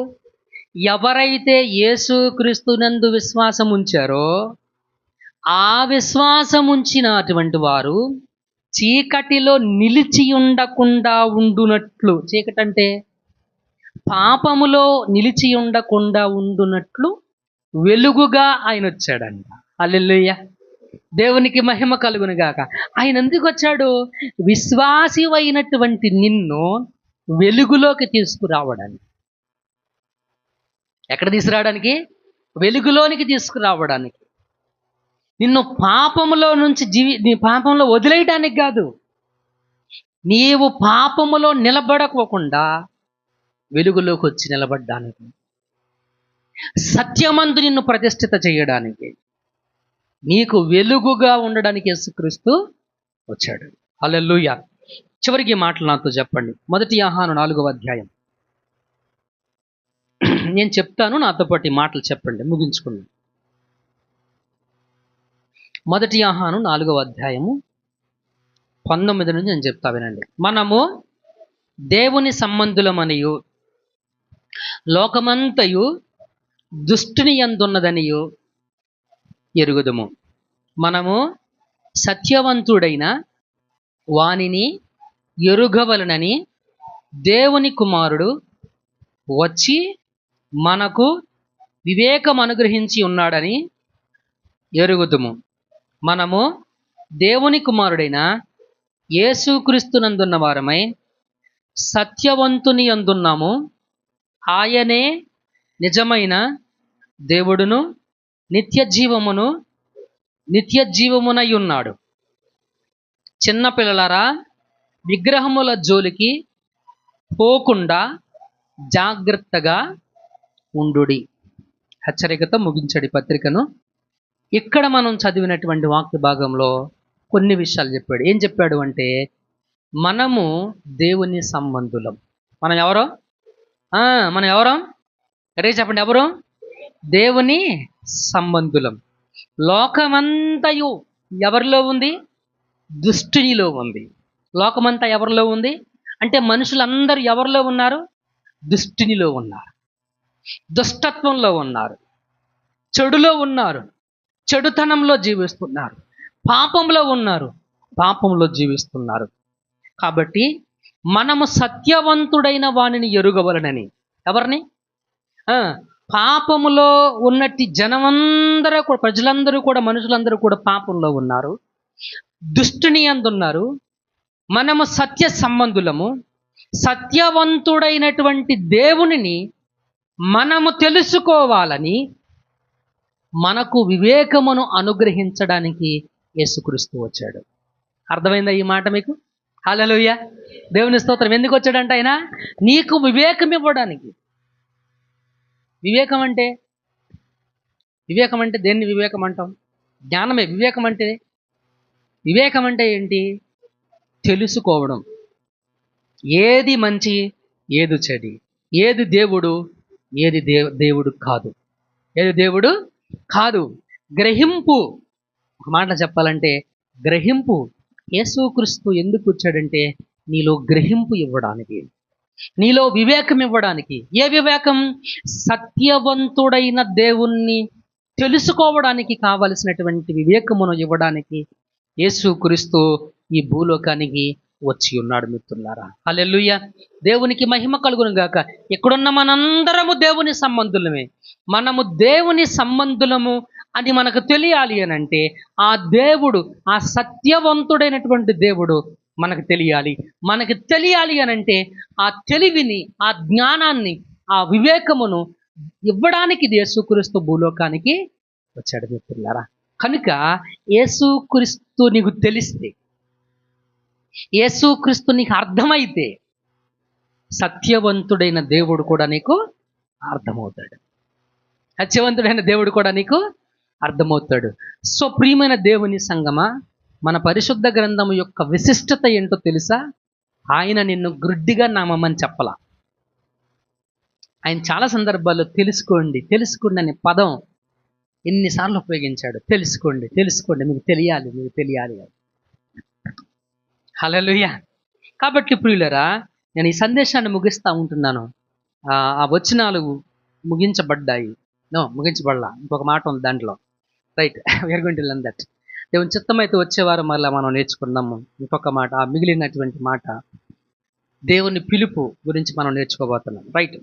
A: ఎవరైతే యేసుక్రీస్తునందు విశ్వాసం ఉంచారో ఆ విశ్వాసం ఉంచినటువంటి వారు చీకటిలో నిలిచి ఉండకుండా ఉండునట్లు. చీకటి అంటే పాపములో నిలిచి ఉండకుండా ఉండునట్లు వెలుగుగా ఆయన వచ్చాడంట. హల్లెలూయా. దేవునికి మహిమ కలుగును గాక. ఆయన ఎందుకు వచ్చాడు? విశ్వాసి అయినటువంటి నిన్ను వెలుగులోకి తీసుకురావడానికి. ఎక్కడ తీసుకురావడానికి? వెలుగులోనికి తీసుకురావడానికి. నిన్ను పాపములో నుంచి నీ పాపంలో వదిలేయడానికి కాదు, నీవు పాపములో నిలబడకోకుండా వెలుగులోకి వచ్చి నిలబడ్డానికి, సత్యమందు నిన్ను ప్రతిష్ఠిత చేయడానికి, నీకు వెలుగుగా ఉండడానికి యేసుక్రీస్తు వచ్చాడు. హల్లెలూయా. చివరికి మాటలు నాతో చెప్పండి. 1 యోహాను 4వ అధ్యాయం. నేను చెప్తాను, నాతో పాటు ఈ మాటలు చెప్పండి, ముగించుకుందాం. మొదటి యోహాను 4వ అధ్యాయము 19 నుంచి నేను చెప్తా వినండి. మనము దేవుని సంబంధులమనియు లోకమంతయు దుష్టుని యందున్నదనియు ఎరుగుదుము. మనము సత్యవంతుడైన వానిని ఎరుగవలనని దేవుని కుమారుడు వచ్చి మనకు వివేకం అనుగ్రహించి ఉన్నాడని ఎరుగుదుము. మనము దేవుని కుమారుడైన యేసుక్రీస్తునందున్న వారమై సత్యవంతుని యందున్నాము. ఆయనే నిజమైన దేవుడును నిత్య జీవమునై ఉన్నాడు. చిన్నపిల్లలారా, విగ్రహముల జోలికి పోకుండా జాగ్రత్తగా ఉండుడి. హెచ్చరికతో ముగించడి పత్రికను. ఇక్కడ మనం చదివినటువంటి వాక్య భాగంలో కొన్ని విషయాలు చెప్పాడు. ఏం చెప్పాడు అంటే, మనము దేవుని సంబంధులం. మనం ఎవరో అరే చెప్పండి, ఎవరు? దేవుని సంబంధులం. లోకమంతయు ఎవరిలో ఉంది? దుష్టునిలో ఉంది. లోకమంతా ఎవరిలో ఉంది అంటే మనుషులందరూ ఎవరిలో ఉన్నారు? దుష్టునిలో ఉన్నారు, దుష్టత్వంలో ఉన్నారు, చెడులో ఉన్నారు, చెడుతనంలో జీవిస్తున్నారు, పాపంలో ఉన్నారు, పాపంలో జీవిస్తున్నారు. కాబట్టి మనము సత్యవంతుడైన వానిని ఎరుగవలనని. ఎవరిని? పాపములో ఉన్నట్టి జనమందరూ కూడా, ప్రజలందరూ కూడా, మనుషులందరూ కూడా పాపంలో ఉన్నారు, దుష్టుని అందున్నారు. మనము సత్య సంబంధులము. సత్యవంతుడైనటువంటి దేవునిని మనము తెలుసుకోవాలని మనకు వివేకమును అనుగ్రహించడానికి యేసుక్రీస్తు వచ్చాడు. అర్థమైందా ఈ మాట మీకు? హల్లెలూయా, దేవుని స్తోత్రం. ఎందుకు వచ్చాడంటే ఆయన నీకు వివేకం ఇవ్వడానికి. వివేకం అంటే దేన్ని వివేకం అంటాం? జ్ఞానమే వివేకం అంటే. వివేకం అంటే ఏంటి? తెలుసుకోవడం. ఏది మంచి, ఏది చెడు, ఏది దేవుడు, ఏది దేవుడు కాదు, ఏది దేవుడు కాదు. గ్రహింపు. ఒక మాట చెప్పాలంటే గ్రహింపు. యేసుక్రీస్తు ఎందుకు వచ్చాడంటే నీలో గ్రహింపు ఇవ్వడానికి, నీలో వివేకం ఇవ్వడానికి. ఏ వివేకం? సత్యవంతుడైన దేవుణ్ణి తెలుసుకోవడానికి కావలసినటువంటి వివేకమును ఇవ్వడానికి యేసుక్రీస్తు ఈ భూలోకానికి వచ్చి ఉన్నాడు. మిత్రులారా, హల్లెలూయా, దేవునికి మహిమ కలుగును గాక. ఇక్కడున్న మనందరము దేవుని సంబంధులమే. మనము దేవుని సంబంధులము అని మనకు తెలియాలి అని అంటే ఆ దేవుడు, ఆ సత్యవంతుడైనటువంటి దేవుడు మనకు తెలియాలి. మనకు తెలియాలి అని అంటే ఆ తెలివిని, ఆ జ్ఞానాన్ని, ఆ వివేకమును ఇవ్వడానికి యేసుక్రీస్తు భూలోకానికి వచ్చాడు. మిత్రులారా, కనుక యేసుక్రీస్తు నీకు తెలిస్తే, యేసుక్రీస్తు నీకు అర్థమైతే సత్యవంతుడైన దేవుడు కూడా నీకు అర్థమవుతాడు. సత్యవంతుడైన దేవుడు కూడా నీకు అర్థమవుతాడు. సో ప్రియమైన దేవుని సంగమా, మన పరిశుద్ధ గ్రంథము యొక్క విశిష్టత ఏంటో తెలుసా? ఆయన నిన్ను గ్రుడ్డిగా నామమని చెప్పలా. ఆయన చాలా సందర్భాల్లో తెలుసుకోండి అనే పదం ఎన్నిసార్లు ఉపయోగించాడు. తెలుసుకోండి, మీకు తెలియాలి. హల్లెలూయా. కాబట్టి ప్రియులరా, నేను ఈ సందేశాన్ని ముగిస్తూ ఉంటున్నాను. ఆ వచనాలు ముగించబడ్డాయి. ముగించబడలా, ఇంకొక మాట ఉంది దాంట్లో. Right, where going to learn that. దేవుని చిత్తమైతే వచ్చేవారు మళ్ళీ మనం నేర్చుకుందాము ఇంకొక మాట. ఆ మిగిలినటువంటి మాట దేవుని పిలుపు గురించి మనం నేర్చుకోబోతున్నాం. రైట్.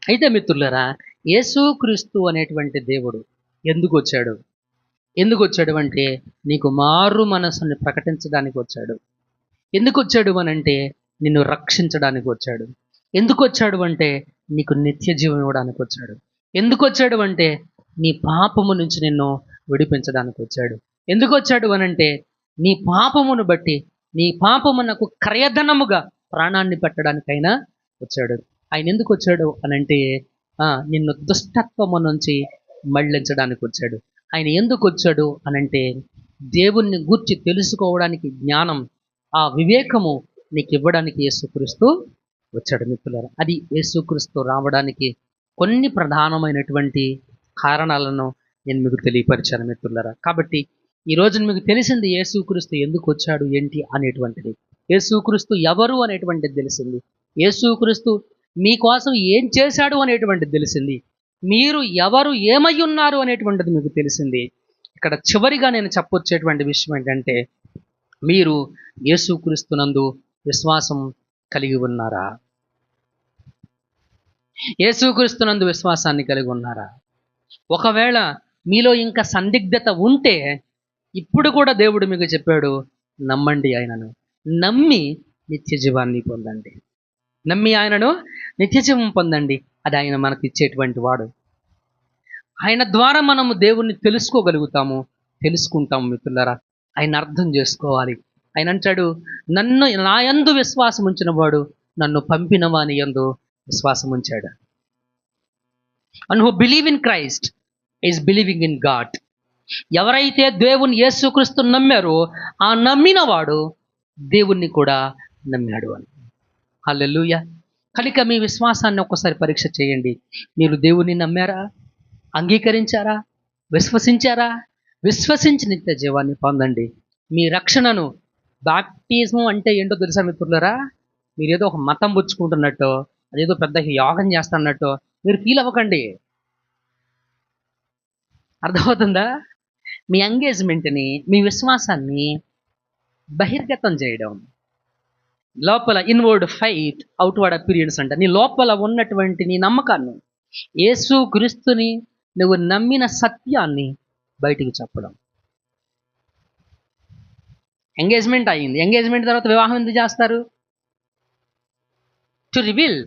A: అయితే మిత్రులరా, యేసుక్రీస్తు అనేటువంటి దేవుడు ఎందుకు వచ్చాడు అంటే నీకు మారు మనసుని ప్రకటించడానికి వచ్చాడు. ఎందుకు వచ్చాడు అనంటే నిన్ను రక్షించడానికి వచ్చాడు. ఎందుకు వచ్చాడు అంటే నీకు నిత్య జీవం ఇవ్వడానికి వచ్చాడు. ఎందుకు వచ్చాడు అంటే నీ పాపము నుంచి నిన్ను విడిపించడానికి వచ్చాడు. ఎందుకు వచ్చాడు అనంటే నీ పాపమును బట్టి, నీ పాపమునకు క్రయధనముగా ప్రాణాన్ని పెట్టడానికైనా వచ్చాడు. ఆయన ఎందుకు వచ్చాడు అనంటే నిన్ను దుష్టత్వము నుంచి మళ్ళించడానికి వచ్చాడు. ఆయన ఎందుకు వచ్చాడు అనంటే దేవుణ్ణి గూర్చి తెలుసుకోవడానికి జ్ఞానం, ఆ వివేకము నీకు ఇవ్వడానికి యేసుక్రీస్తు వచ్చాడు. మిత్రులారా, అది యేసుక్రీస్తు రావడానికి కొన్ని ప్రధానమైనటువంటి కారణాలను నేను మీకు తెలియపరిచాను మిత్రులారా. కాబట్టి ఈ రోజున మీకు తెలిసింది యేసుక్రీస్తు ఎందుకు వచ్చాడు ఏంటి అనేటువంటిది. యేసుక్రీస్తు ఎవరు అనేటువంటిది తెలిసింది. యేసుక్రీస్తు మీకోసం ఏం చేశాడు అనేటువంటిది తెలిసింది. మీరు ఎవరు ఏమై ఉన్నారు అనేటువంటిది మీకు తెలిసింది. ఇక్కడ చివరిగా నేను చెప్పొచ్చేటువంటి విషయం ఏంటంటే, మీరు యేసుక్రీస్తునందు విశ్వాసం కలిగి ఉన్నారా? యేసుక్రీస్తునందు విశ్వాసాన్ని కలిగి ఉన్నారా? ఒకవేళ మీలో ఇంకా సందిగ్ధత ఉంటే, ఇప్పుడు కూడా దేవుడు మీకు చెప్పాడు, నమ్మండి ఆయనను. నమ్మి నిత్య జీవాన్ని పొందండి. నమ్మి ఆయనను నిత్య జీవం పొందండి. అది ఆయన మనకు ఇచ్చేటువంటి వాడు. ఆయన ద్వారా మనము దేవుణ్ణి తెలుసుకోగలుగుతాము, తెలుసుకుంటాము. మిత్రులారా, ఆయన అర్థం చేసుకోవాలి. ఆయన అంటాడు, నా యందు విశ్వాసం ఉంచిన వాడు నన్ను పంపిన వాని యందు విశ్వాసం ఉంచాడు. And who believe in Christ is believing in God. ఎవరైతే దేవుని యేసుక్రీస్తు నమ్మారో ఆ నమ్మిన వాడు దేవుణ్ణి కూడా నమ్మాడు అని. హల్లెలూయా. కనుక మీ విశ్వాసాన్ని ఒక్కసారి పరీక్ష చేయండి. మీరు దేవుణ్ణి నమ్మారా? అంగీకరించారా? విశ్వసించారా? విశ్వసించి నిత్య జీవాన్ని పొందండి. మీ రక్షణను, బాప్టిజం అంటే ఏంటో తెలుసా మిత్రులారా? మీరు ఏదో ఒక మతం పుచ్చుకుంటున్నట్టు, అదేదో పెద్ద యోగం చేస్తున్నట్టు మీరు ఫీల్ అవ్వకండి. అర్థమవుతుందా? మీ ఎంగేజ్మెంట్ని, మీ విశ్వాసాన్ని బహిర్గతం చేయడం. లోపల ఇన్వర్డ్ ఫైత్, అవుట్వర్డ్ అపీరియన్స్ అంట. నీ లోపల ఉన్నటువంటి నీ నమ్మకాన్ని, యేసుక్రీస్తుని నువ్వు నమ్మిన సత్యాన్ని బయటికి చెప్పడం. ఎంగేజ్మెంట్ అయింది. ఎంగేజ్మెంట్ తర్వాత వివాహం ఎందుకు చేస్తారు? టు రివీల్,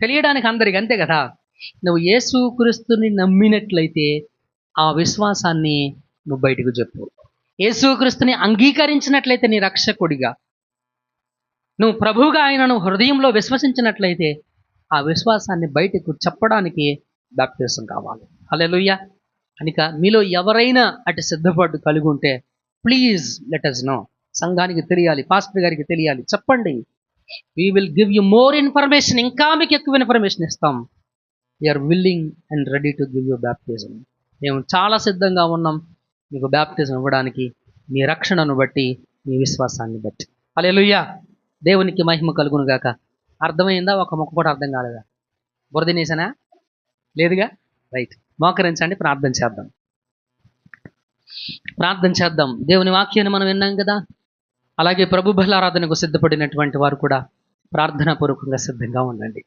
A: తెలియడానికి అందరికి, అంతే కదా. నువ్వు యేసుక్రీస్తుని నమ్మినట్లయితే ఆ విశ్వాసాన్ని నువ్వు బయటకు చెప్పు. యేసుక్రీస్తుని అంగీకరించినట్లయితే నీ రక్షకుడిగా, నువ్వు ప్రభువుగా ఆయనను హృదయంలో విశ్వసించినట్లయితే ఆ విశ్వాసాన్ని బయటకు చెప్పడానికి బాప్టిజం కావాలి. హల్లెలూయా. కనుక మీలో ఎవరైనా అటు సిద్ధపాటు కలిగి ఉంటే ప్లీజ్ లెట్ us know. సంఘానికి తెలియాలి, పాస్టర్ గారికి తెలియాలి, చెప్పండి. We will give you more information. ఇంకా మీకు ఎక్కువ ఇన్ఫర్మేషన్ ఇస్తాం. We are willing and ready to give you baptism. మేము చాలా సిద్ధంగా ఉన్నాం మీకు బాప్టిజం ఇవ్వడానికి, మీ రక్షణను బట్టి, మీ విశ్వాసాన్ని బట్టి. హల్లెలూయా. దేవునికి మహిమ కలుగును గాక. అర్థమైందా? ఒక మొక్క కూడా అర్థం కాలేదా? బురదనేసానా? లేదుగా. రైట్. మోకరించండి, ప్రార్థన చేద్దాం. ప్రార్థన చేద్దాం. దేవుని వాక్యాన్ని మనం విన్నాం కదా. అలాగే ప్రభు బలారాధనకు సిద్ధపడినటువంటి వారు కూడా ప్రార్థనా పూర్వకంగా సిద్ధంగా ఉండండి.